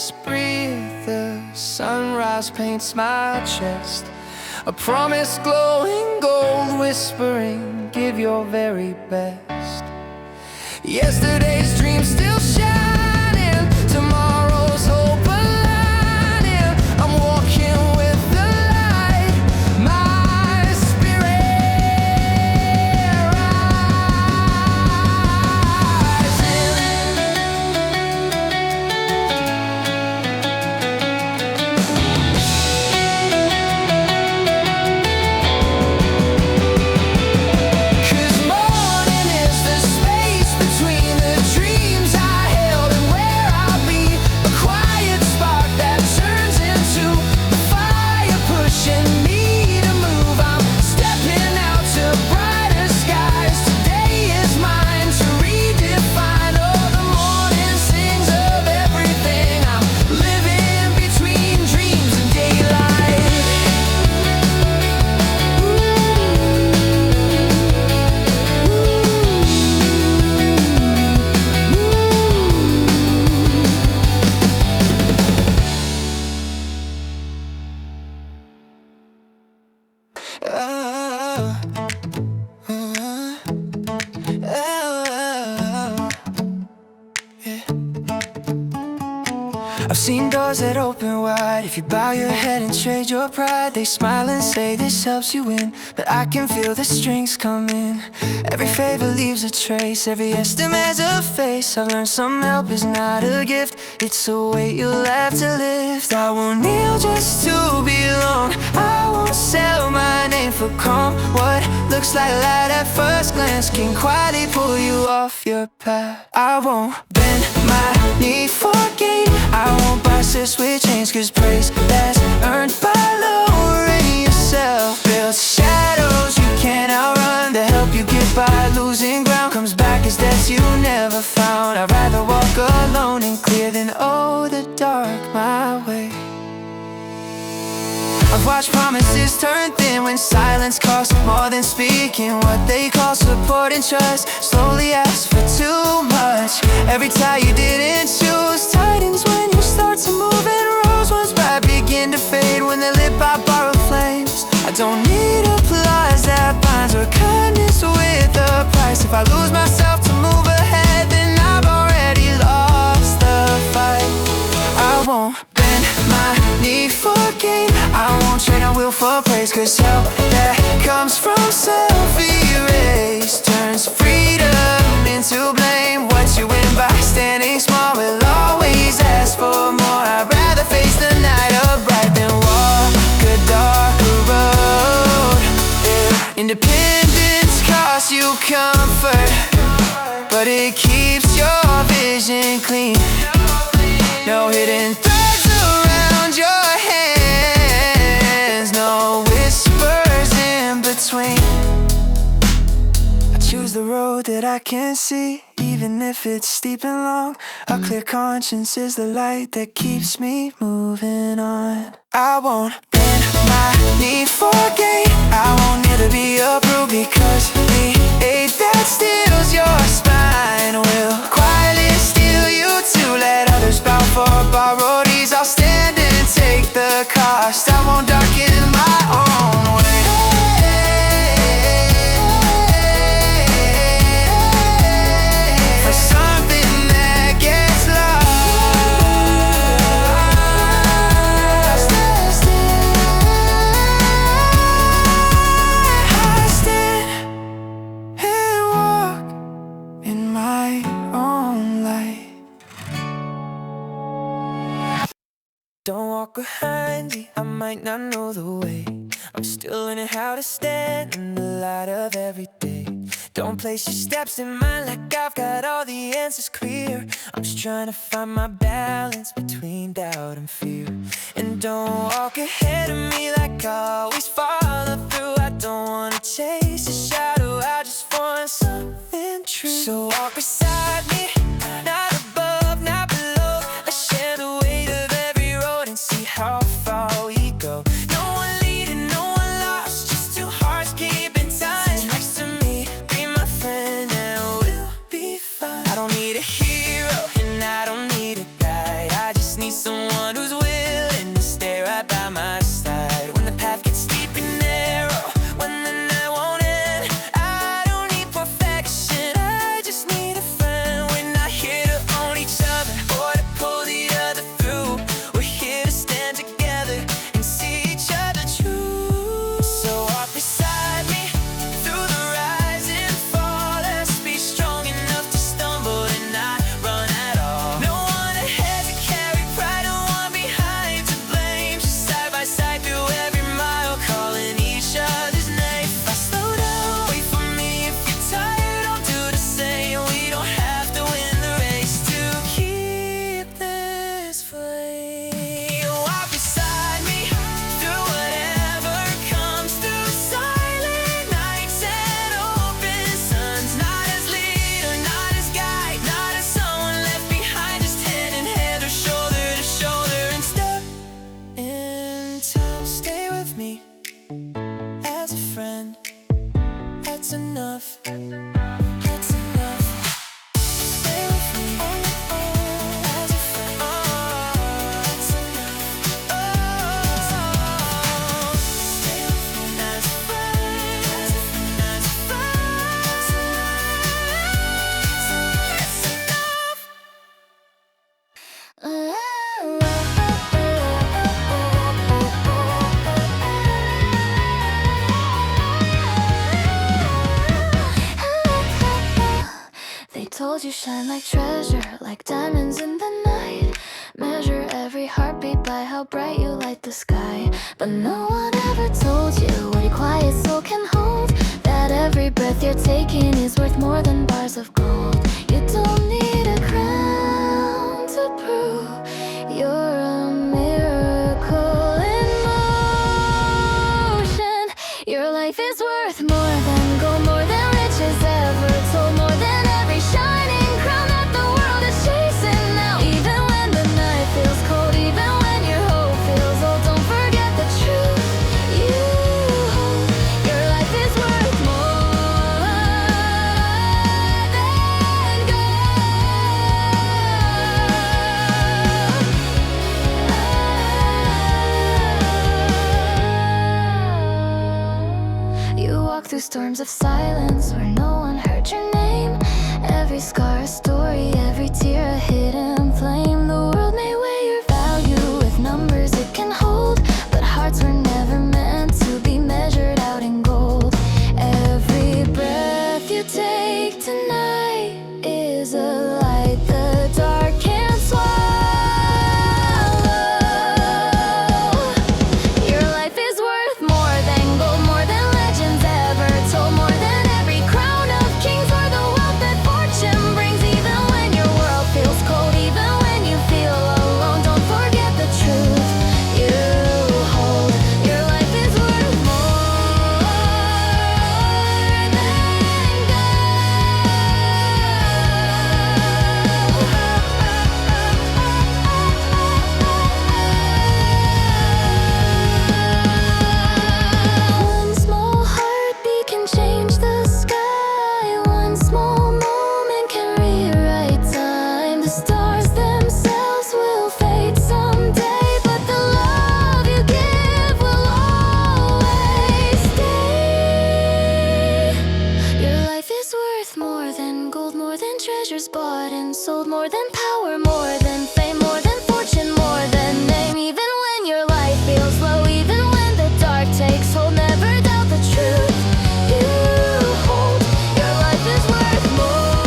just breathe. The sunrise paints my chest, a promise glowing gold, whispering, give your very best. Yesterday's dreams still shining, tomorrow's hope aligning. I'm walking with the light, my spirit rising. 'Cause morning is the space between the dreams I held and where I'll be. A quiet spark that turns into a fire, pushing me to move. I'm stepping out to brighter skies. Today is mine to redefine. Oh, the morning sings of everything. I'm living between dreams and daylight. I've seen doors that open wide. If you bow your head and trade your pride, they smile and say this helps you win. But I can feel the strings coming. Every favor leaves a trace, every estimate has a face. I've learned some help is not a gift, it's a weight you'll have to lift. I won't kneel just to belong, I won't sell my name for calm. What looks like light at first glance can quietly pull you off your path. I won't bend my knee for gain, I won't process with chains, 'cause praise that's earned by lowering yourself builds shadows you can't outrun. To help you get by, losing ground comes back as debts you never found. I'd rather walk alone and clear than owe the dark my way. I've watched promises turn thin when silence costs more than speaking. What they call support and trust slowly asks for too much. Every tie you didn't choose tightens when you start to move, and rose ones bright begin to fade when they're lit by borrowed flames. I don't need applause that binds or kindness with a price. If I lose myself to move ahead, then I've already lost the fight. I won't bend my knee for gain, I won't trade my will for praise, 'cause help that comes from self-erase turns freedom into blame. What you win by standing small will always ask for more. I'd rather face the night upright than walk a darker road. Yeah. Independence costs you comfort, but it keeps your vision clean. No hidden threads around your hands, no whispers in between. I choose the road that I can see, even if it's steep and long. A clear conscience is the light that keeps me moving on. I won't bend my knee for gain, I won't need to be approved, because the aid that steals your spine will quietly steal you to let others bow for borrowed ease. I'll stand and take the cost, I won't darken my own way. For something that gets lost, I stand and walk in my own light. Don't walk behind me, I might not know the way. I'm still learning how to stand in the light of every day. Don't place your steps in mine like I've got all the answers clear. I'm just trying to find my balance between doubt and fear. And don't walk ahead of me like I always follow through. I don't wanna chase a shadow, I just want something true. So walk beside me, not above, not below. Let's share the weight of every road and see how far we go. No one leading, no one lost, just two hearts keeping time. Sit next to me, be my friend, and we'll be fine. I don't need a hero and I don't need a guide, I just need someone someone who's willing to stay right by my side when the path gets steep and narrow, when the night won't end. I don't need perfection, I just need a friend. We're not here to own each other or to pull the other through. We're here to stand together and see each other true. So walk beside me through the rise and fall. Let's be strong enough to stumble and not run at all. No one ahead to carry pride, no one behind to blame. Just side by side through every mile, calling each other's name. If I slow down, wait for me. If you're tired, I'll do the same. We don't have to win the race to keep this flame. Walk beside me through whatever comes, through silent nights and open suns. Not as leader, not as guide, not as someone left behind. Just hand in hand or shoulder to shoulder and step in time. Stay with me as a friend. That's enough. That's enough. Stay with me as a friend. That's enough. Stay with me as a friend. As a friend. As a friend. That's enough. They told you shine like treasure, like diamonds in the night. Measure every heartbeat by how bright you light the sky. But no one ever told you what your quiet soul can hold, that every breath you're taking is worth more than bars of gold. You don't need a crown to prove you're a miracle in motion. Your life is worth more than gold, more than riches ever told, more than every shining crown that the world is chasing now. Even when the night feels cold, even when your hope feels old, don't forget the truth you hold. Your life is worth more than gold. You walk through storms of silence where no one heard your name. Every scar a story, every tear a hidden flame. The world may weigh your value with numbers it can hold, but hearts were never meant to be measured out in gold. Every breath you take tonight is a light the dark can't swallow. Your life is worth more than gold, more than legends ever told, more than every crown of kings or the wealth that fortune brings. Even when your world feels cold, even when you feel alone, don't forget the truth you hold. Your life is worth more than gold. One small heartbeat can change the sky. One small moment can rewrite time. The stars themselves will fade someday, but the love you give will always stay. Your life is worth more than gold, more than treasures bought and sold, more than power, more than fame, more than fortune, more than name. Even when your life feels low, even when the dark takes hold, never doubt the truth you hold. Your life is worth more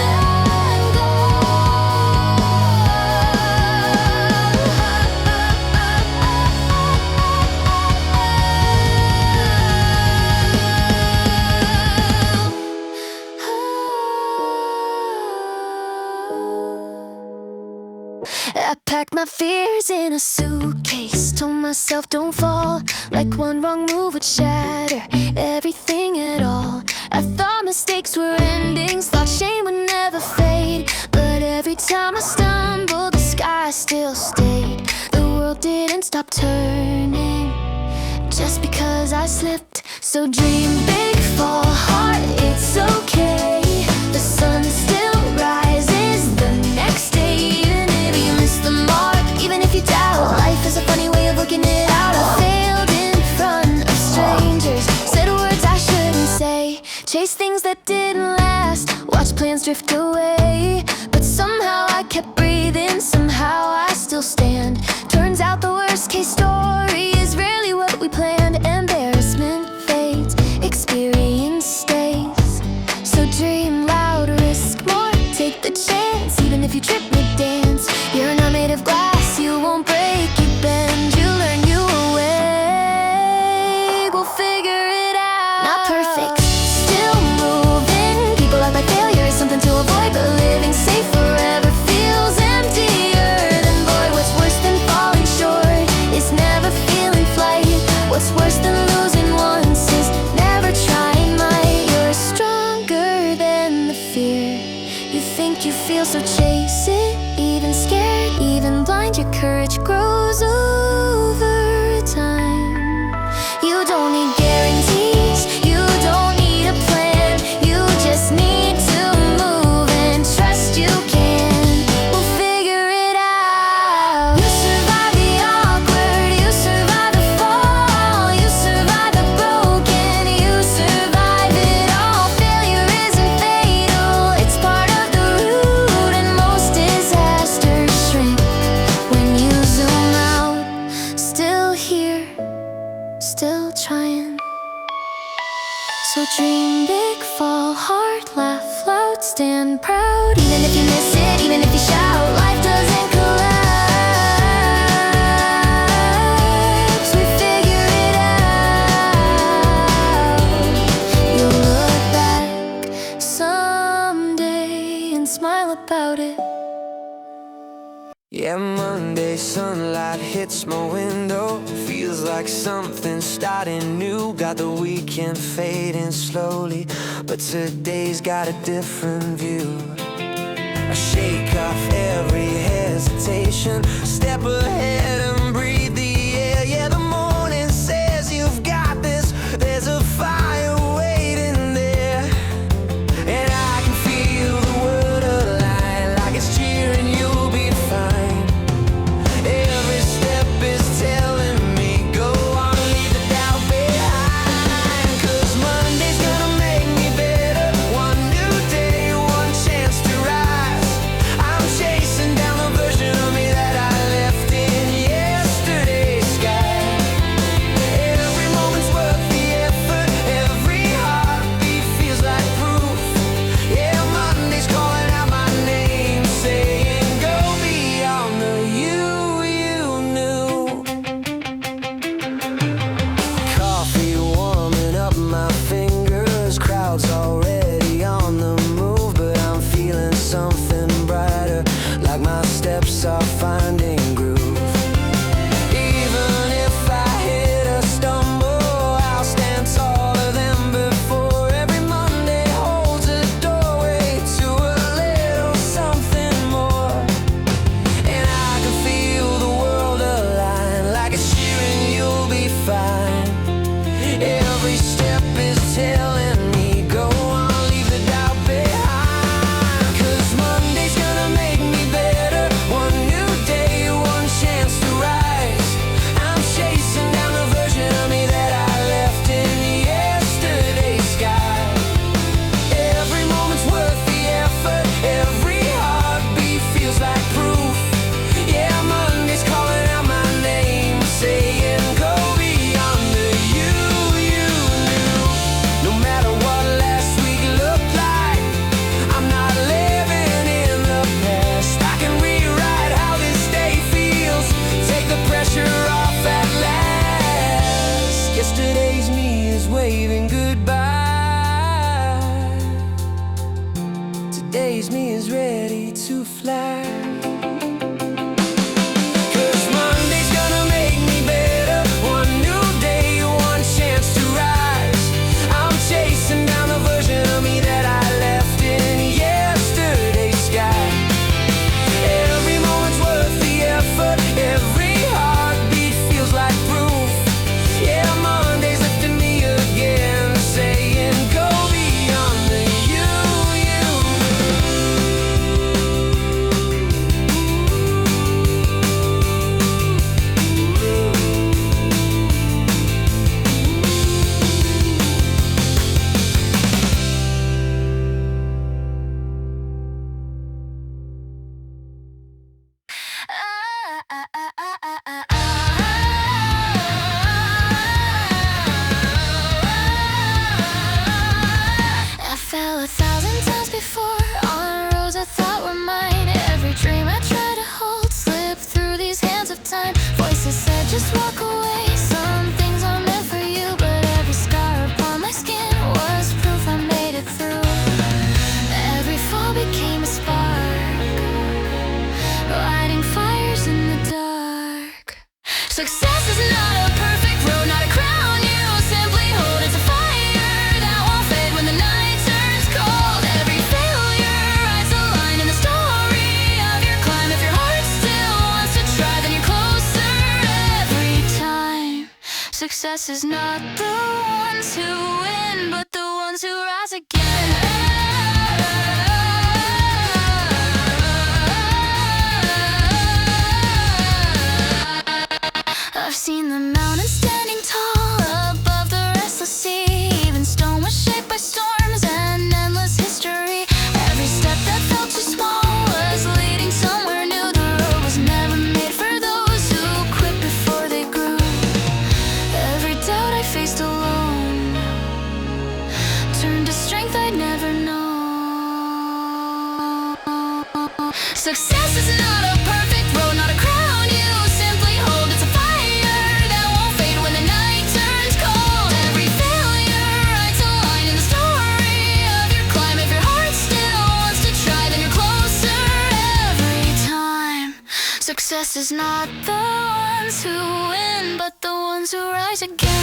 than gold. I packed my fears in a suitcase, told myself don't fall, like one wrong move would shatter everything at all. I thought mistakes were endings, thought shame would never fade, but every time I stumbled, the sky still stayed. The world didn't stop turning just because I slipped. So dream big, fall hard, it's okay. The sun still rises the next day, even clouds drift away. But somehow I kept breathing, somehow I still stand. Turns out the worst case story is rarely what we planned. Embarrassment fades, experience stays. So dream loud, risk more, take the chance. Even if you trip mid-dance, you're not made of glass, you won't break, you bend. You learn, you awake, we'll figure it out. Not perfect, still moving. People act like failure is something to avoid, but living safe forever feels emptier. Then boy, what's worse than falling short is never feeling flight. What's worse than losing once is never trying. Might, you're stronger than the fear. You think you feel, so chase it. Even scared, even blind, your courage grows over time. You don't need guarantees, you don't need a plan. You just need to move and trust you can. We'll figure it out. You survive the awkward, you survive the fall, you survive the broken, you survive it all. Failure isn't fatal, it's part of the route, and most disasters shrink when you zoom out. Still here, still trying. So dream big, fall hard, laugh loud, stand proud. Even if you miss it, even if you shout, life doesn't collapse. We figure it out. You'll look back someday and smile about it. Yeah, Monday sunlight hits my window. Feels like something's starting new. Got the weekend fading slowly, but today's got a different view. I shake off every hesitation, step ahead and breathe the air. Yeah, the morning says you've got this. There's a fire waiting there, and I can feel the world align, like it's cheering you'll be fine. Every step is telling me go on, leave the doubt behind. 'Cause Monday's gonna make me better. One new day, one chance to rise. I'm chasing down the version of me that I left in yesterday's sky. Every moment's worth the effort, every heartbeat feels like proof. Yeah, Monday's calling out my name, saying go beyond the you knew. Coffee warming up my fingers, crowds already on the move, but I'm feeling something brighter, like my steps are finding groove. Even if I hit a stumble, I'll stand taller than before. Every Monday holds a doorway to a little something more, and I can feel the world align, like it's cheering you'll be fine. Every step is telling me go on, leave the doubt behind. 'Cause Monday's gonna make me better. One new Success is not a perfect road, not a crown you simply hold. It's a fire that won't fade when the night turns cold. Every failure writes a line in the story of your climb. If your heart still wants to try, then you're closer every time. Success is not the ones who win, but the ones who rise again. I've seen the mountains standing tall above the restless sea. Even stone was shaped by storms and endless history. Every step that felt too small was leading somewhere new. The road was never made for those who quit before they grew. Every doubt I faced alone turned to strength I'd never known. Success is not a perfect road, not a crown you simply hold. It's a fire that won't fade when the night turns cold. Every failure writes a line in the story of your climb. If your heart still wants to try, then you're closer every time. Success is not the ones who win, but the ones who rise again.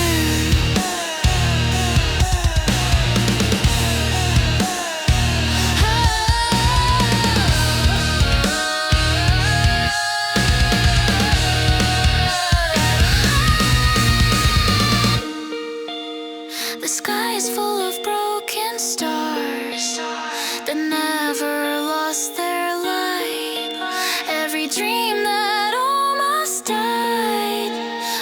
The sky is full of broken stars that never lost their light. Every dream that almost died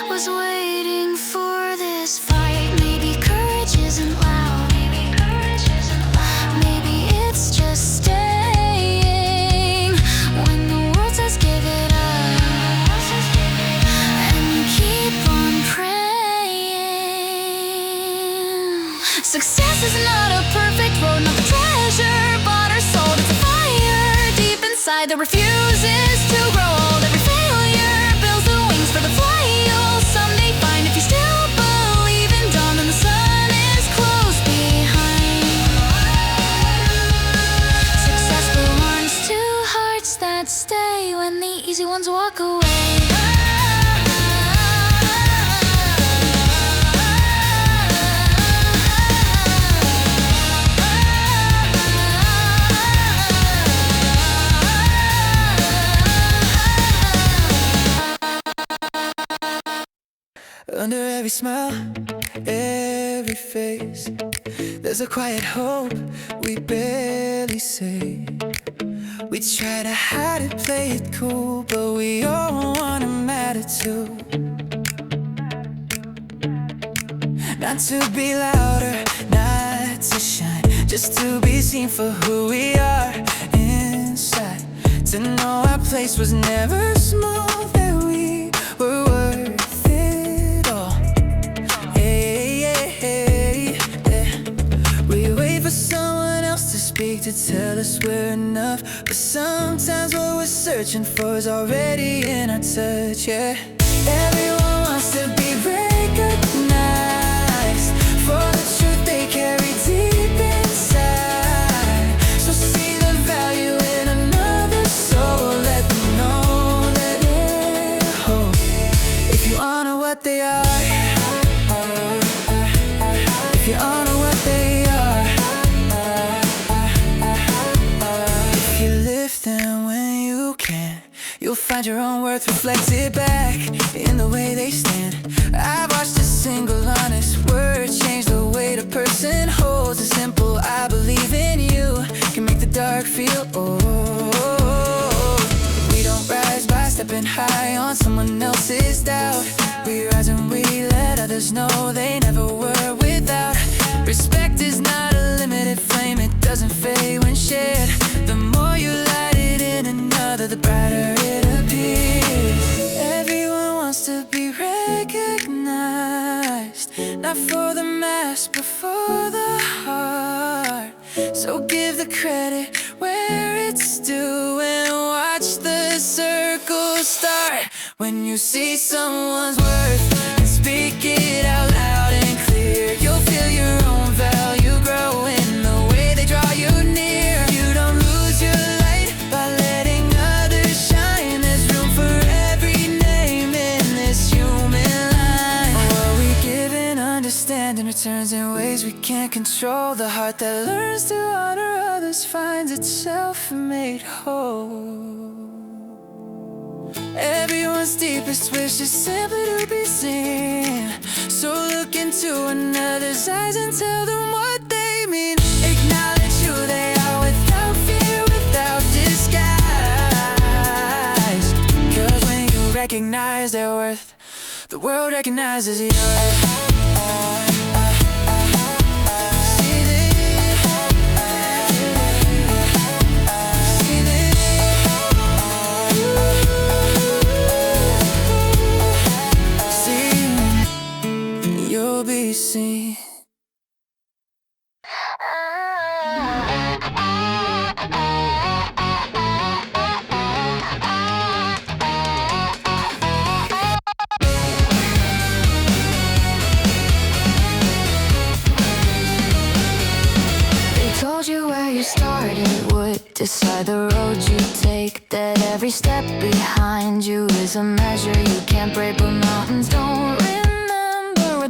was waiting for this fight. Maybe courage isn't loud. Maybe it's just staying when the world says give it up, and you keep on praying. Success is not a perfect road, not the treasure bought or sold. It's a fire deep inside that refuses to grow old. Every failure builds the wings for the flight you'll someday find. If you still believe in dawn, then the sun is close behind. Success belongs to hearts that stay when the easy ones walk away. Under every smile, every face, there's a quiet hope we barely say. We try to hide it, play it cool, but we all wanna matter too. Not to be louder, not to shine, just to be seen for who we are inside. To know our place was never small, that we were worth it all. Hey, yeah, hey, yeah. We wait for someone else to speak, to tell us we're enough, but sometimes what we're searching for is already in our touch, yeah. Everyone wants to be recognized for the truth they carry deep inside. So see the value in another soul, let them know that they're whole. If you honor what they are, if you honor what they are, if you lift them when you can, you'll find your own worth reflected back in the way they stand. I've watched a single honest word change the weight a person holds. A simple I believe in you can make the dark feel old. We don't rise by stepping high on someone else's doubt. We rise and we let others know they never were without. Respect is not a limited flame, it doesn't fade when shared. The more you light it in another, the brighter it appears. Everyone wants to be recognized, not for the mass, but for the heart. So give the credit where it's due and watch the circle start. When you see someone's worth and speak it out loud and clear, you'll feel your own value grow in the way they draw you near. You don't lose your light by letting others shine. There's room for every name in this universe. can't control. The heart that learns to honor others finds itself made whole. Everyone's deepest wish is simply to be seen. So look into another's eyes and tell them what they mean. Acknowledge who they are without fear, without disguise. 'Cause when you recognize their worth, the world recognizes yours. Be seen. They told you where you started would decide the road you take, that every step behind you is a measure you can't break, but mountains don't where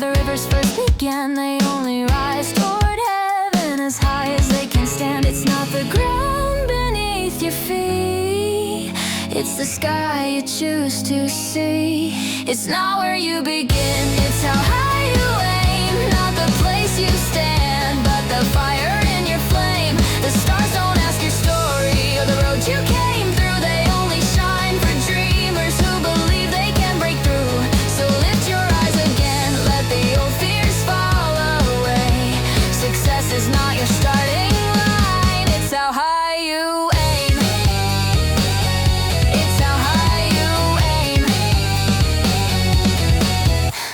the rivers first began. They only rise toward heaven as high as they can stand. It's not the ground beneath your feet, it's the sky you choose to see. It's not where you begin, it's how high you aim. Not the place you stand, but the fire in your flame. The stars don't ask your story or the road you came through. They only shine for dreamers who believe they can break through. So lift your eyes again, let the old fears fall away. Success is not your starting line, it's how high you aim. It's how high you aim.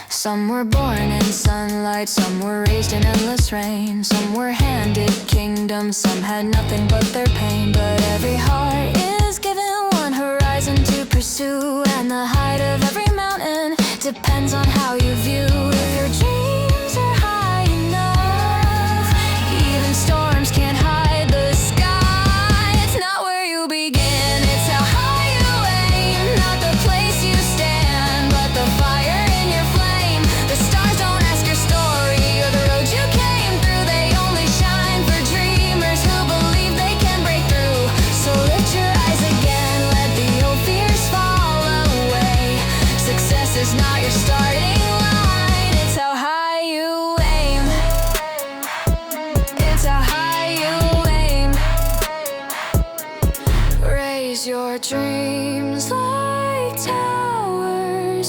Some were born in sunlight, some were raised in endless rain. Some were handed kingdoms, some had nothing but their pain. But every heart is given one horizon to pursue, and the height of every mountain depends on how you view. If your dreams are high enough, even storms can't hide the sky. It's not where you begin, it's how high you aim. Not the place you stand, but the fire in your flame. The stars don't ask your story or the road you came through. They only shine for dreamers who believe they can break through. So lift your eyes again, let the old fears fall away. Success is not your starting line, it's how high you aim. It's how high you aim. Raise your dreams like towers,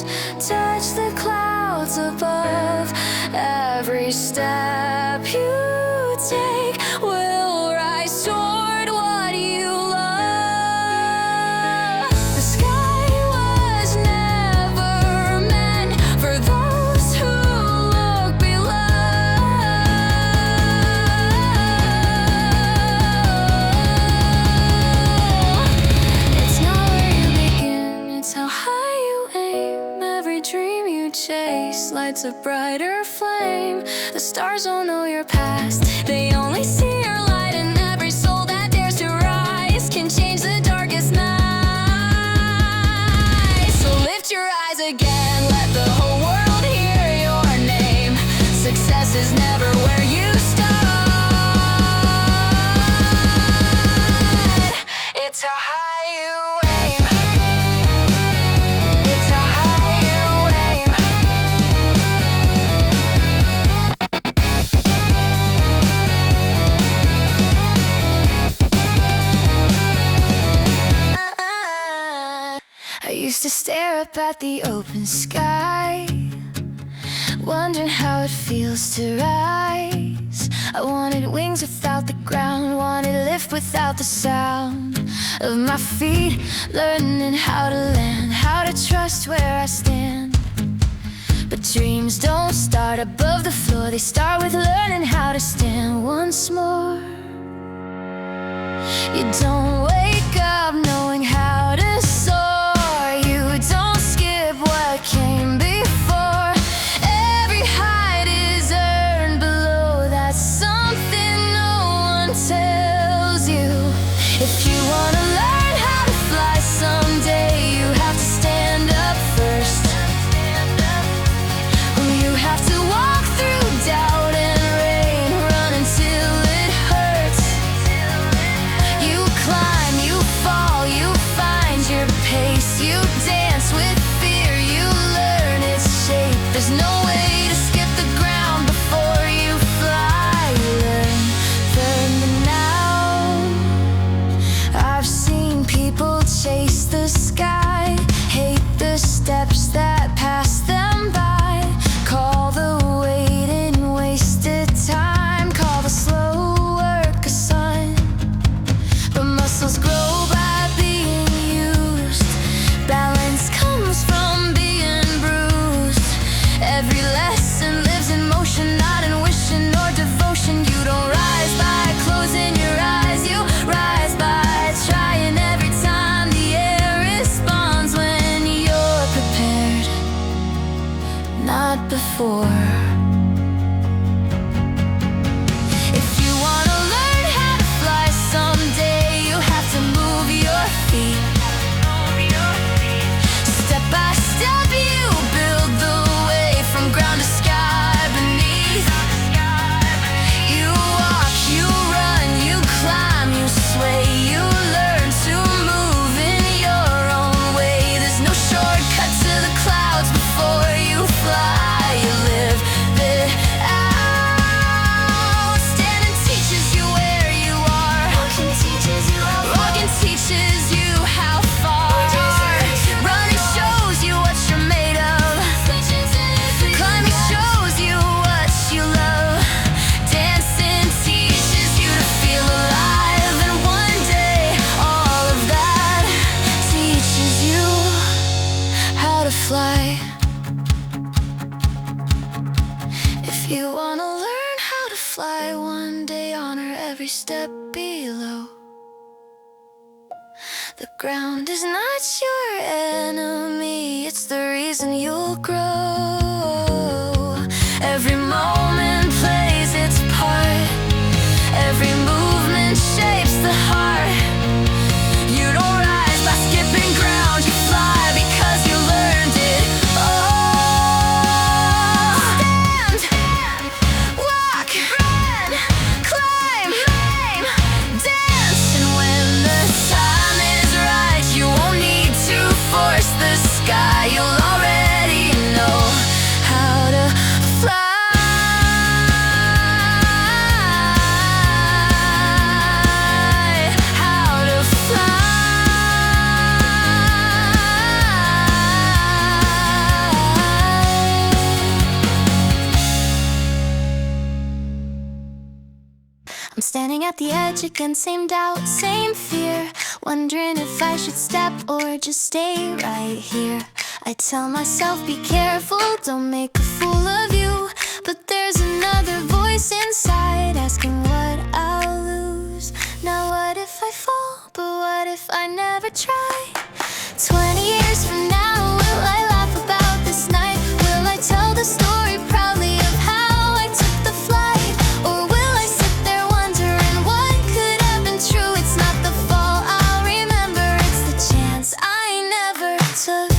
touch the clouds above. Every step you take will rise toward what you love. The sky was never meant for those who look below. It's not where you begin, it's how high you aim. Every dream you chase lights a brighter flame. The stars don't know your past, they only see your light. And every soul that dares to rise can change the darkest night. So lift your eyes again, let the whole world hear your name. Success is never where you start, it's how high you aim. It's how high you aim. I used to stare up at the open sky, wondering how it feels to rise. I wanted wings without the ground, wanted lift without the sound of my feet, learning how to land, how to trust where I stand. But dreams don't start above the floor, they start with learning how to stand once more. You don't wake up knowing how to soar, you don't skip what came before. Every height is earned below, that's something no one tells you. If you wanna learn how to fly someday, you have to stand up first. You have to walk through doubt and rain, dance with fear, you learn its shape. There's no way to skip the ground before you fly. Learn now. I've seen people chase the sky, hate the steps that pass them by, call the waiting wasted time, call the slow work a sign. But muscles grow by being used, balance comes from being bruised. Every lesson lives in motion, not in wishing or devotion. You don't rise by closing your eyes, you rise by trying every time the air responds. When you're prepared, not before. If you wanna learn how to fly someday, you have to move your feet. Step by step you build the way from ground to sky beneath. You walk, you run, you climb, you sway, you learn to move in your own way. There's no shortcut to the clouds before you fly. You live it out. Standing teaches you where you are. Walking teaches you how far. Running shows you what you're made of. Climbing shows you what you love. Dancing teaches you to feel alive. And one day all of that teaches you how to fly. If you wanna learn how to fly one day, honor every step below. The ground is not your enemy, it's the reason you'll grow. Every moment plays its part, every movement shapes the heart. You don't rise by skipping ground, you fly because you learned it all. Stand, walk, run, climb, dance. And when the time is right, you won't need to force the sky. You'll already know how to fly. How to fly. I'm standing at the edge again, same doubt, same fear, wondering if I should step or just stay right here. I tell myself, be careful, don't make a fool of you. But there's another voice inside asking what I'll lose. Now what if I fall, but what if I never try? 20 years from now, will I laugh about this night? Will I tell the story proudly of how I took the flight? Or will I sit there wondering what could have been true? It's not the fall I'll remember, it's the chance I never took.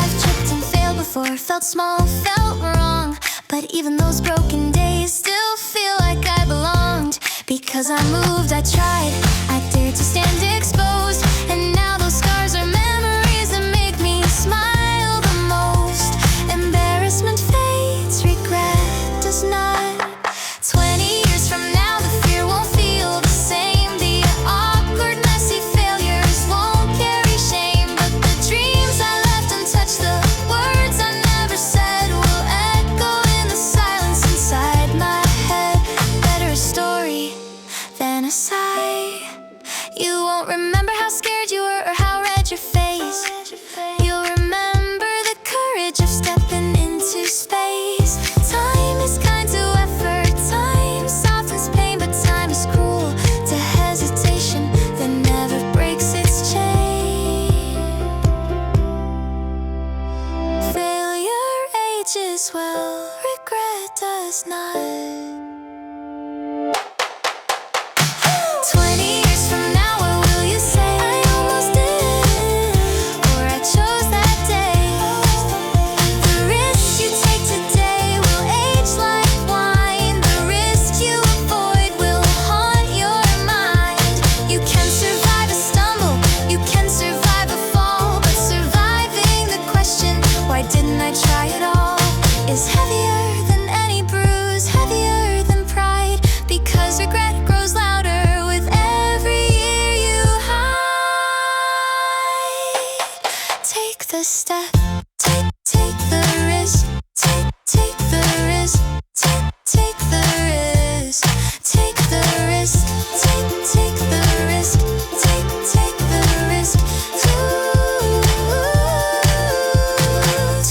I've tripped and failed before, felt small, felt wrong, but even those broken days still feel like I belonged. Because I moved, I tried, I dared to stand exposed, and now those scars are memories that make me smile the most. Embarrassment fades, regret does not. 20 years from now, the fear won't feel the same. The awkward, messy failures won't carry shame. But the dreams I left untouched, the words I never said, will echo in the silence inside my head. Better a story than a sigh. You won't remember how scared you were or how red your face. You'll remember the courage of stepping into space. Time is kind to effort, time softens pain, but time is cruel to hesitation that never breaks its chain. Failure ages well, regret does not. 20 years from now, what will you say? I the step, take the risk, take the risk, take the risk, take the risk, take the risk, take the risk. Ooh.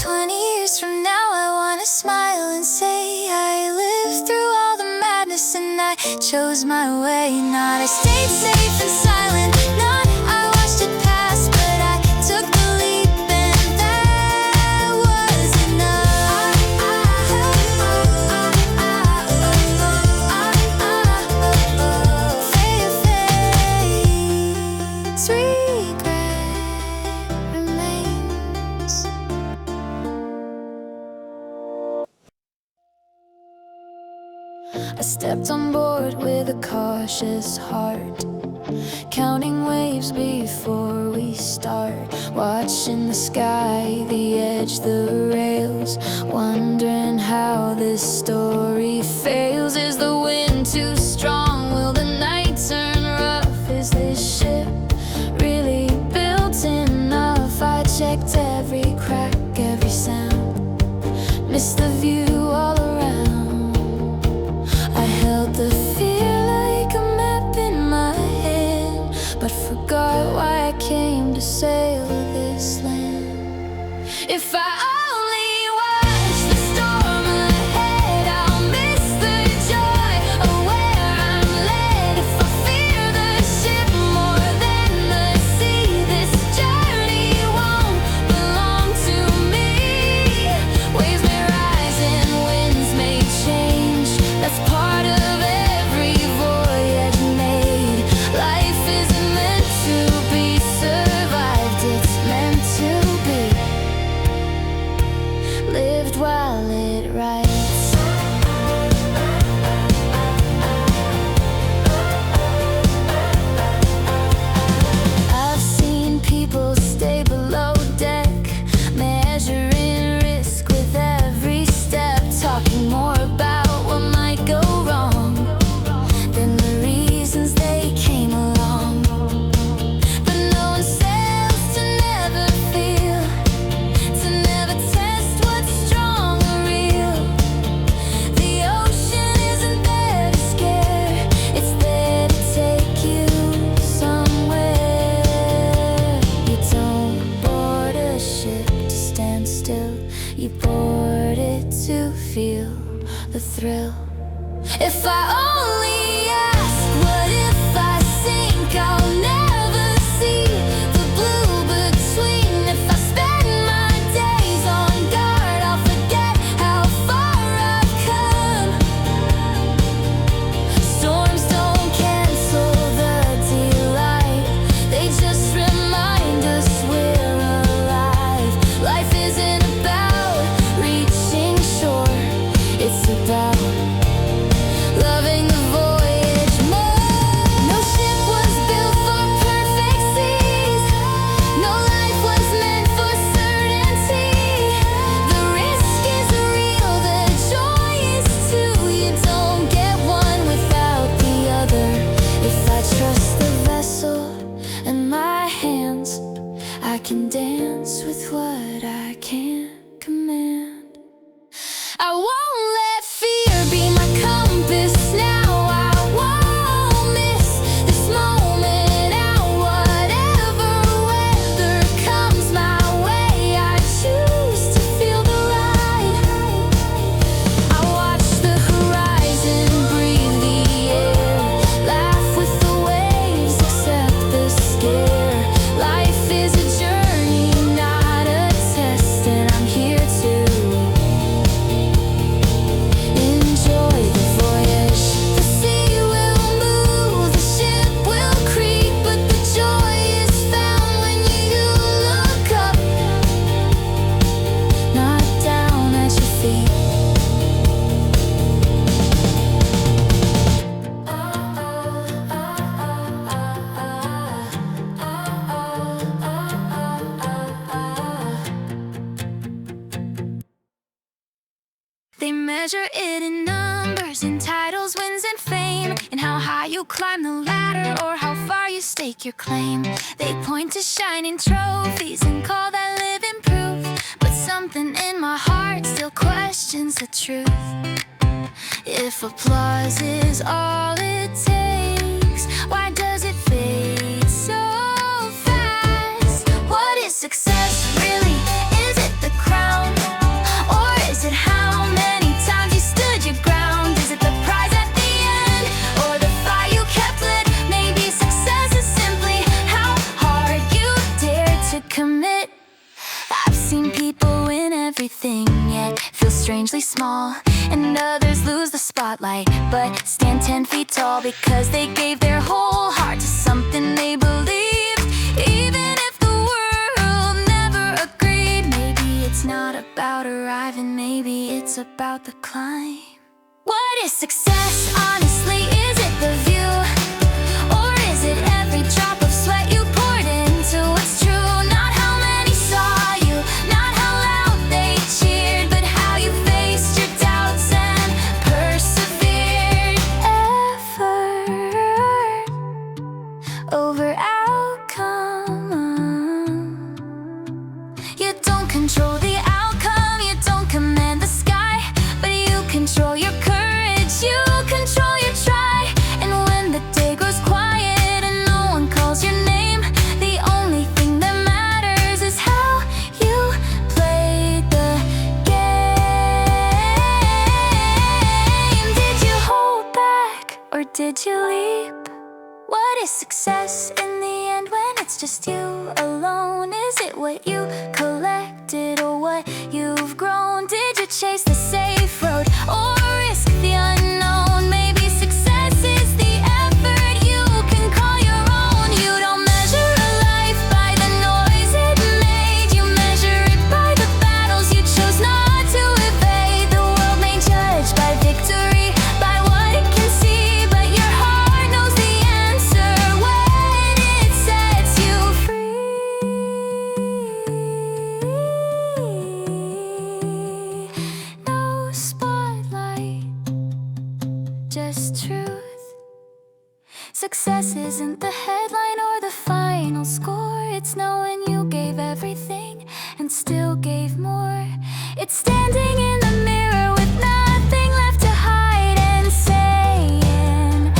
20 years from now I wanna smile and say I lived through all the madness and I chose my way. Not I stayed safe and silent, not I watched it pass, but I took the leap and that was enough. Fades, regret remains. I stepped on board with a cautious heart, counting waves before we start, watching the sky, the edge, the rails, wondering how this story fails. Is the wind too strong? Will the night turn rough? Is this ship really built enough? I checked every crack, every sound, missed the view all around. I held the fear like a map in my hand, but forgot why I came to sail this land. If I only watch the storm ahead, I'll miss the joy of where I'm led. If I fear the ship more than the sea, this journey won't belong to me. Waves may rise and winds may change, that's part of every voyage made. Life isn't meant to be survived, it's meant to be lived while it rides. I've seen people stay below deck, measuring risk with every step, talking more about what might go wrong than the reasons they came along. But no one sails to never feel, to never test what's strong or real. The ocean isn't there to scare, it's there to take you somewhere. You don't board a ship to stand still, you board it to feel the thrill. If I only ask, what if I sink? I'll never see the blue between. If I spend my days on guard, I'll forget how far I've come. Storms don't cancel the delight, they just remind us we're alive. Life isn't about reaching shore, it's about loving the voyage more. No ship was built for perfect seas, no life was meant for certainty. The risk is real, the joy is too. You don't get one without the other. If I trust the vessel and my hands, I can dance with what I can't command. I won't let fear be my compass now. I won't miss this moment out. Whatever weather comes my way, I choose to feel the ride. I watch the horizon, breathe the air, laugh with the waves, accept the scare. Life is a journey, not a test, and I'm here to enjoy the voyage. The sea will move, the ship will creep, but the joy is found when you look up, not down at your feet. They measure it in numbers, in titles, wins, and fame, in how high you climb the ladder or how far you stake your claim. They point to shining trophies and call that living something in my heart still questions the truth. If applause is all it takes, why does it fade so fast? What is success really? Is it the crown? Or is it how many times you stood your ground? Is it the prize at the end? Or the fire you kept lit? Maybe success is simply how hard you dared to commit. I've seen people win everything yet feel strangely small, and others lose the spotlight but stand 10 feet tall because they gave their whole heart to something they believed, even if the world never agreed. Maybe it's not about arriving, maybe it's about the climb. What is success, honestly? Is it the view? Or is it every drop of sweat you poured into what's true? Not how many saw you, not how loud they cheered, but how you faced your doubts and persevered. Effort over outcome. You don't control the outcome, you don't command the sky, but you control your courage, you control your try. And when the day grows quiet and no one calls your name, the only thing that matters is how you played the game. Did you hold back or did you leap? What is success in the end when it's just you alone? Is it what you collected or what you've grown? Did you chase the safe road or risk the unknown? Maybe success is the effort you can call your own. You don't measure a life by the noise it made, you measure it by the battles you chose not to evade. The world may judge by victory, by what it can see, but your heart knows the answer when it sets you free. No spotlight, just truth. Success isn't the headline or the final score. It's knowing you gave everything and still gave more. It's standing in the mirror with nothing left to hide and saying,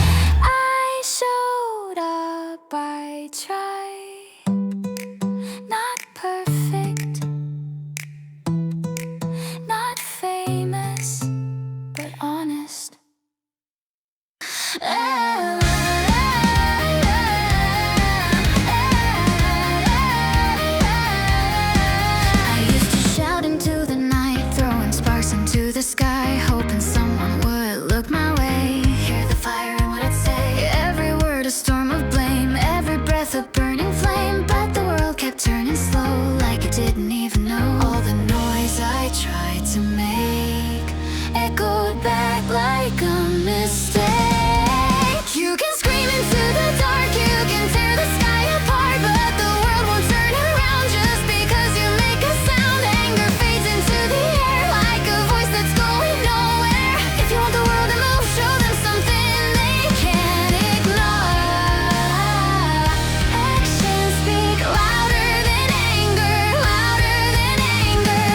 I showed up, I tried. Not perfect, not famous, but honest. I used to shout into the night, throwing sparks into the sky, hoping someone would look my way, hear the fire and what I'd say. Every word a storm of blame, every breath a burning flame, but the world kept turning slow, like it didn't even know. All the noise I tried to make echoed back like a mistake. You can scream into the dark, you can tear the sky apart, but the world won't turn around just because you make a sound. Anger fades into the air like a voice that's going nowhere. If you want the world to move, show them something they can't ignore. Actions speak louder than anger, louder than anger.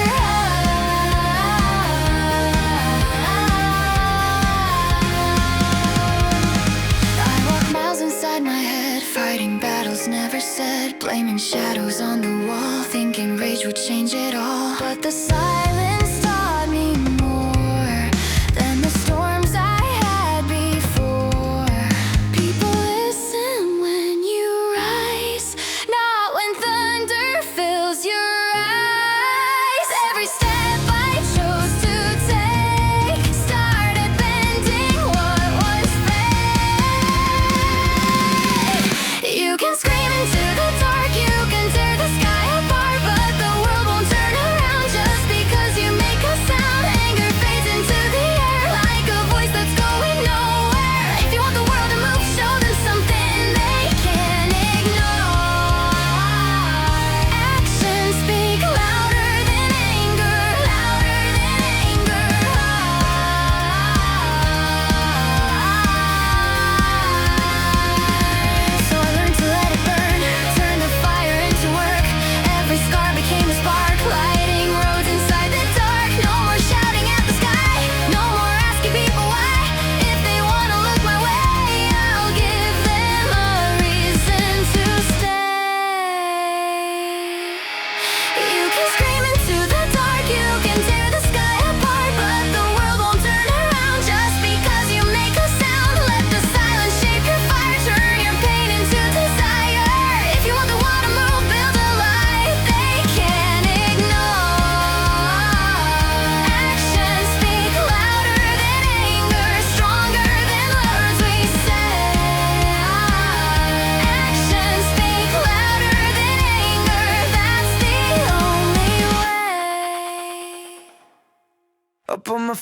I walk miles inside my head, fighting battles never said, blaming shadows on the wall, thinking rage would change it all. But the silence taught me more than the storms I had before. People listen when you rise, not when thunder fills your eyes. Every step I chose to take started bending what was fake. You can scream into the dark, you can tear the sky apart, but the world won't turn around just because you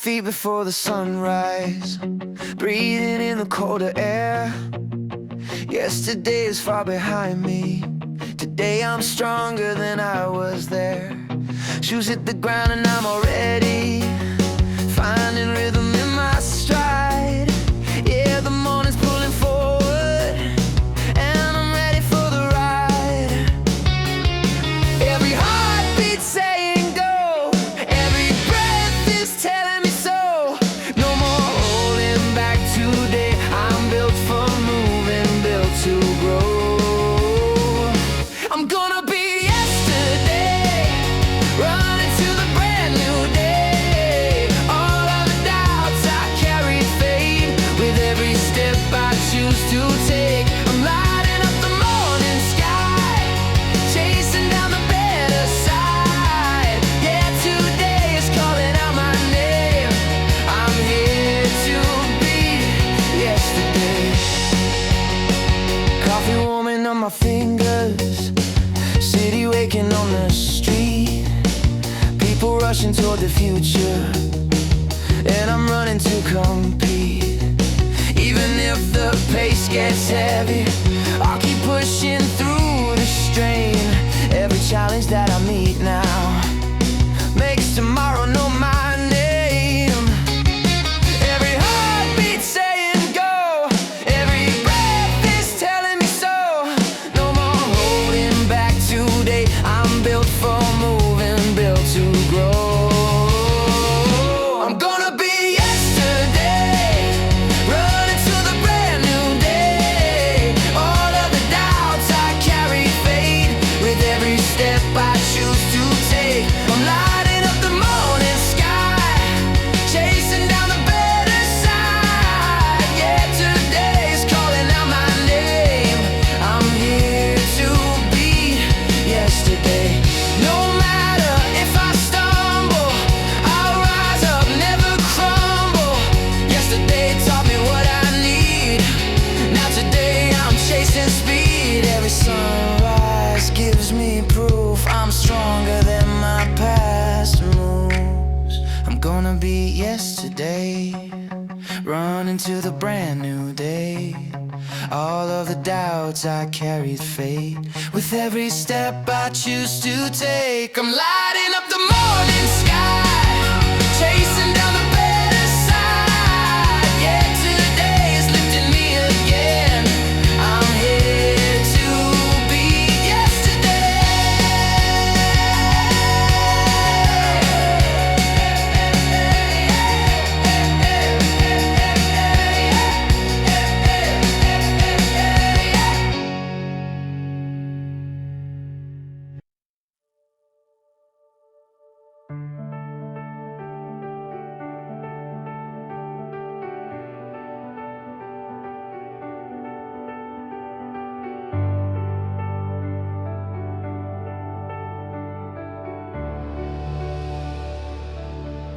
feet before the sunrise, breathing in the colder air. Yesterday is far behind me. Today I'm stronger than I was there. Shoes hit the ground and I'm already finding rhythm in my stride. Yeah, the morning's pulling forward and I'm ready for the ride. Every heartbeat saying go, every breath is telling me so. No more holding back today. I'm built for moving, built to grow. I'm gonna be yesterday, running to the brand new day. All of the doubts I carried fade with every step I choose to take. I'm lighting up the morning sky, chasing down the better side. Yeah, today is calling out my name. I'm here to be yesterday. Coffee warming on my fingers, city waking on the street, people rushing toward the future, and I'm running to compete. Even if the pace gets heavy, I'll keep pushing through the strain. Every challenge that I meet now makes tomorrow know my name. Every heartbeat saying go, every breath is telling me so. No more holding back today. I'm built for moving, built to grow. I'm gonna be yesterday, running to the brand new day. All of the doubts I carry fade with every step I choose to take. I'm lighting up the morning sky, chasing down the better side. Yeah, today's calling out my name. I'm here to be yesterday. No matter if I stumble, I'll rise up, never crumble. Yesterday taught me what I need. Now today I'm chasing speed. Every sunrise gives me proof I'm stronger than my past moves. I'm gonna be yesterday, running to the brand new day. All of the doubts I carried fade with every step I choose to take. I'm lighting up the morning sky, chasing down the better side. Yeah, today is lifting me again. I'm here to be yesterday.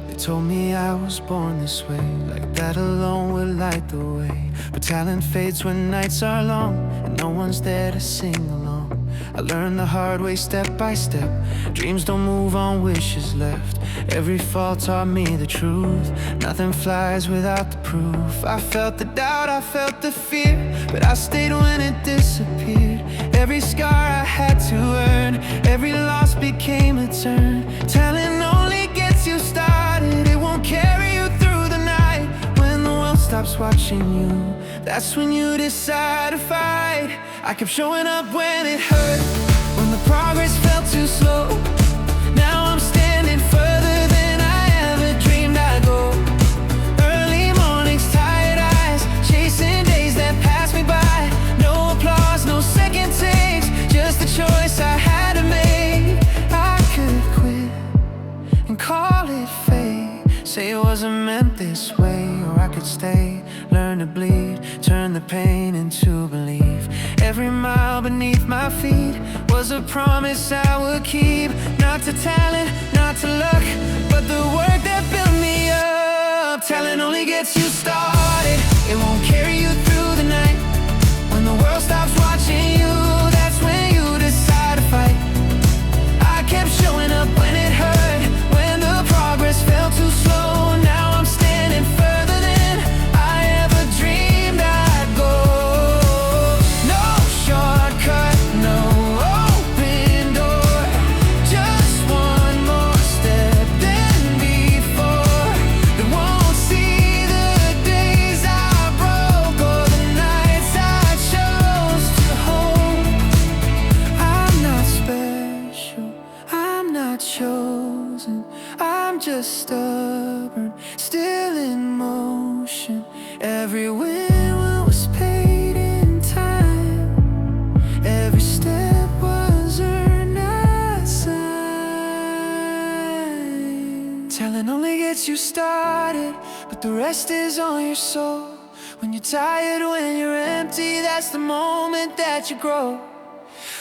They told me I was born this way, like that alone would light the way. But talent fades when nights are long and no one's there to sing along. I learned the hard way, step by step. Dreams don't move on wishes left. Every fall taught me the truth. Nothing flies without the proof. I felt the doubt, I felt the fear, but I stayed when it disappeared. Every scar I had to earn, every loss became a turn. Talent only gets you started, it won't carry you through the night. When the world stops watching you, that's when you decide to fight. I kept showing up when it hurt, when the progress felt too slow. Now I'm standing further than I ever dreamed I'd go. Early mornings, tired eyes, chasing days that passed me by. No applause, no second takes, just a choice I had to make. I could quit and call it fate, say it wasn't meant this way, or I could stay, learn to bleed, turn the pain into belief. Every mile beneath my feet was a promise I would keep. Not to talent, not to luck, but the work that built me up. Talent only gets you started, it won't carry you through the night. When the world stops watching you, that's when you decide to fight. I kept showing up when it hurt, when the progress felt too slow. Now I'm rest is on your soul. When you're tired, when you're empty, that's the moment that you grow.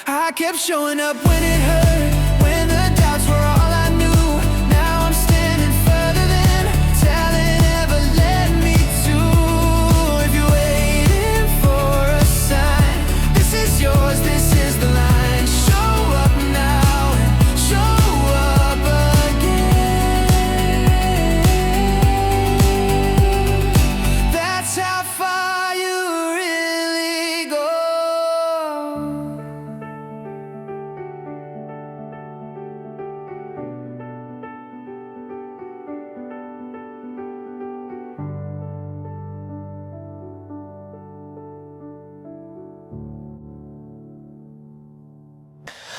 I kept showing up when it hurt, when the doubts were all I knew. Now I'm standing further than talent ever led me to. If you're waiting for a sign, this is yours, this is the line. Show up now and show up again. That's how far you really go.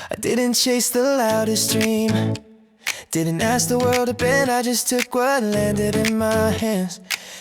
I didn't chase the loudest dream, didn't ask the world to bend. I just took what landed in my hands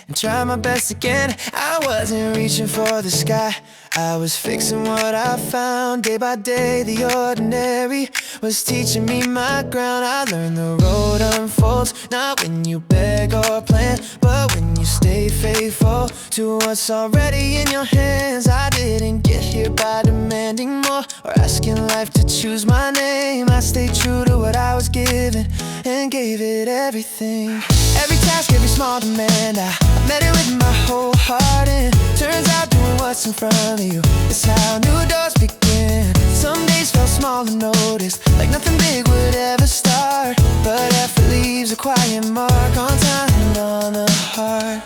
and tried my best again. I wasn't reaching for the sky, I was fixing what I found. Day by day the ordinary was teaching me my ground. I learned the road unfolds, not when you beg or plan, but when you stay faithful to what's already in your hands. I didn't get here by demanding more or asking life to choose my name. I stayed true to what I was given and gave it everything. Every task, every small demand, I met it with my whole heart. And turns out doing what's in front of you is how new doors begin. Some days felt small and noticed, like nothing big would ever start, but effort leaves a quiet mark on time and on the heart.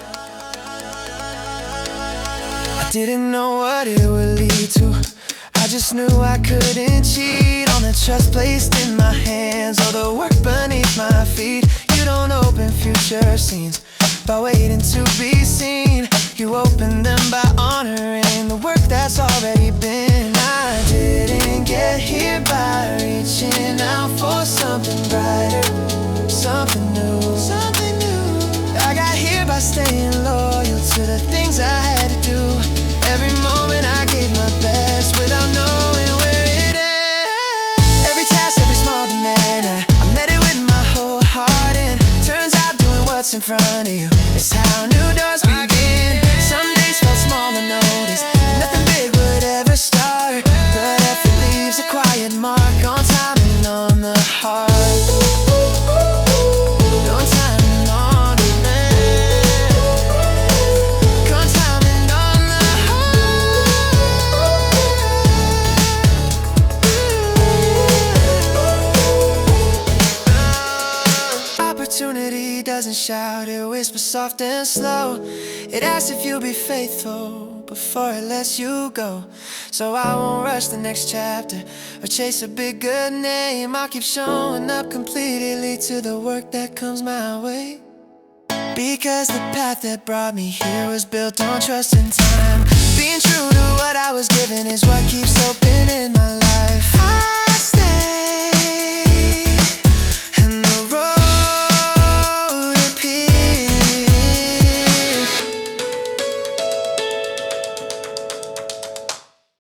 I didn't know what it would lead to, I just knew I couldn't cheat on the trust placed in my hands or the work beneath my feet. You don't open future scenes by waiting to be seen, you open them by honoring the work that's already been. I didn't get here by reaching out for something brighter, something new, something new. I got here by staying loyal to the things I had to do. Every moment I gave my best without knowing where it ends. Every task, every small demand, I met it with my whole heart. And turns out doing what's in front of you is how new doors begin. Some days felt small and noticed, nothing big would ever start, but effort leaves a quiet mark on time and on the heart. On time and on the man. On time and on the heart. Opportunity doesn't shout, it whispers soft and slow. It asks if you'll be faithful before it lets you go. So I won't rush the next chapter or chase a big good name. I'll keep showing up completely to the work that comes my way, because the path that brought me here was built on trust and time. Being true to what I was given is what keeps open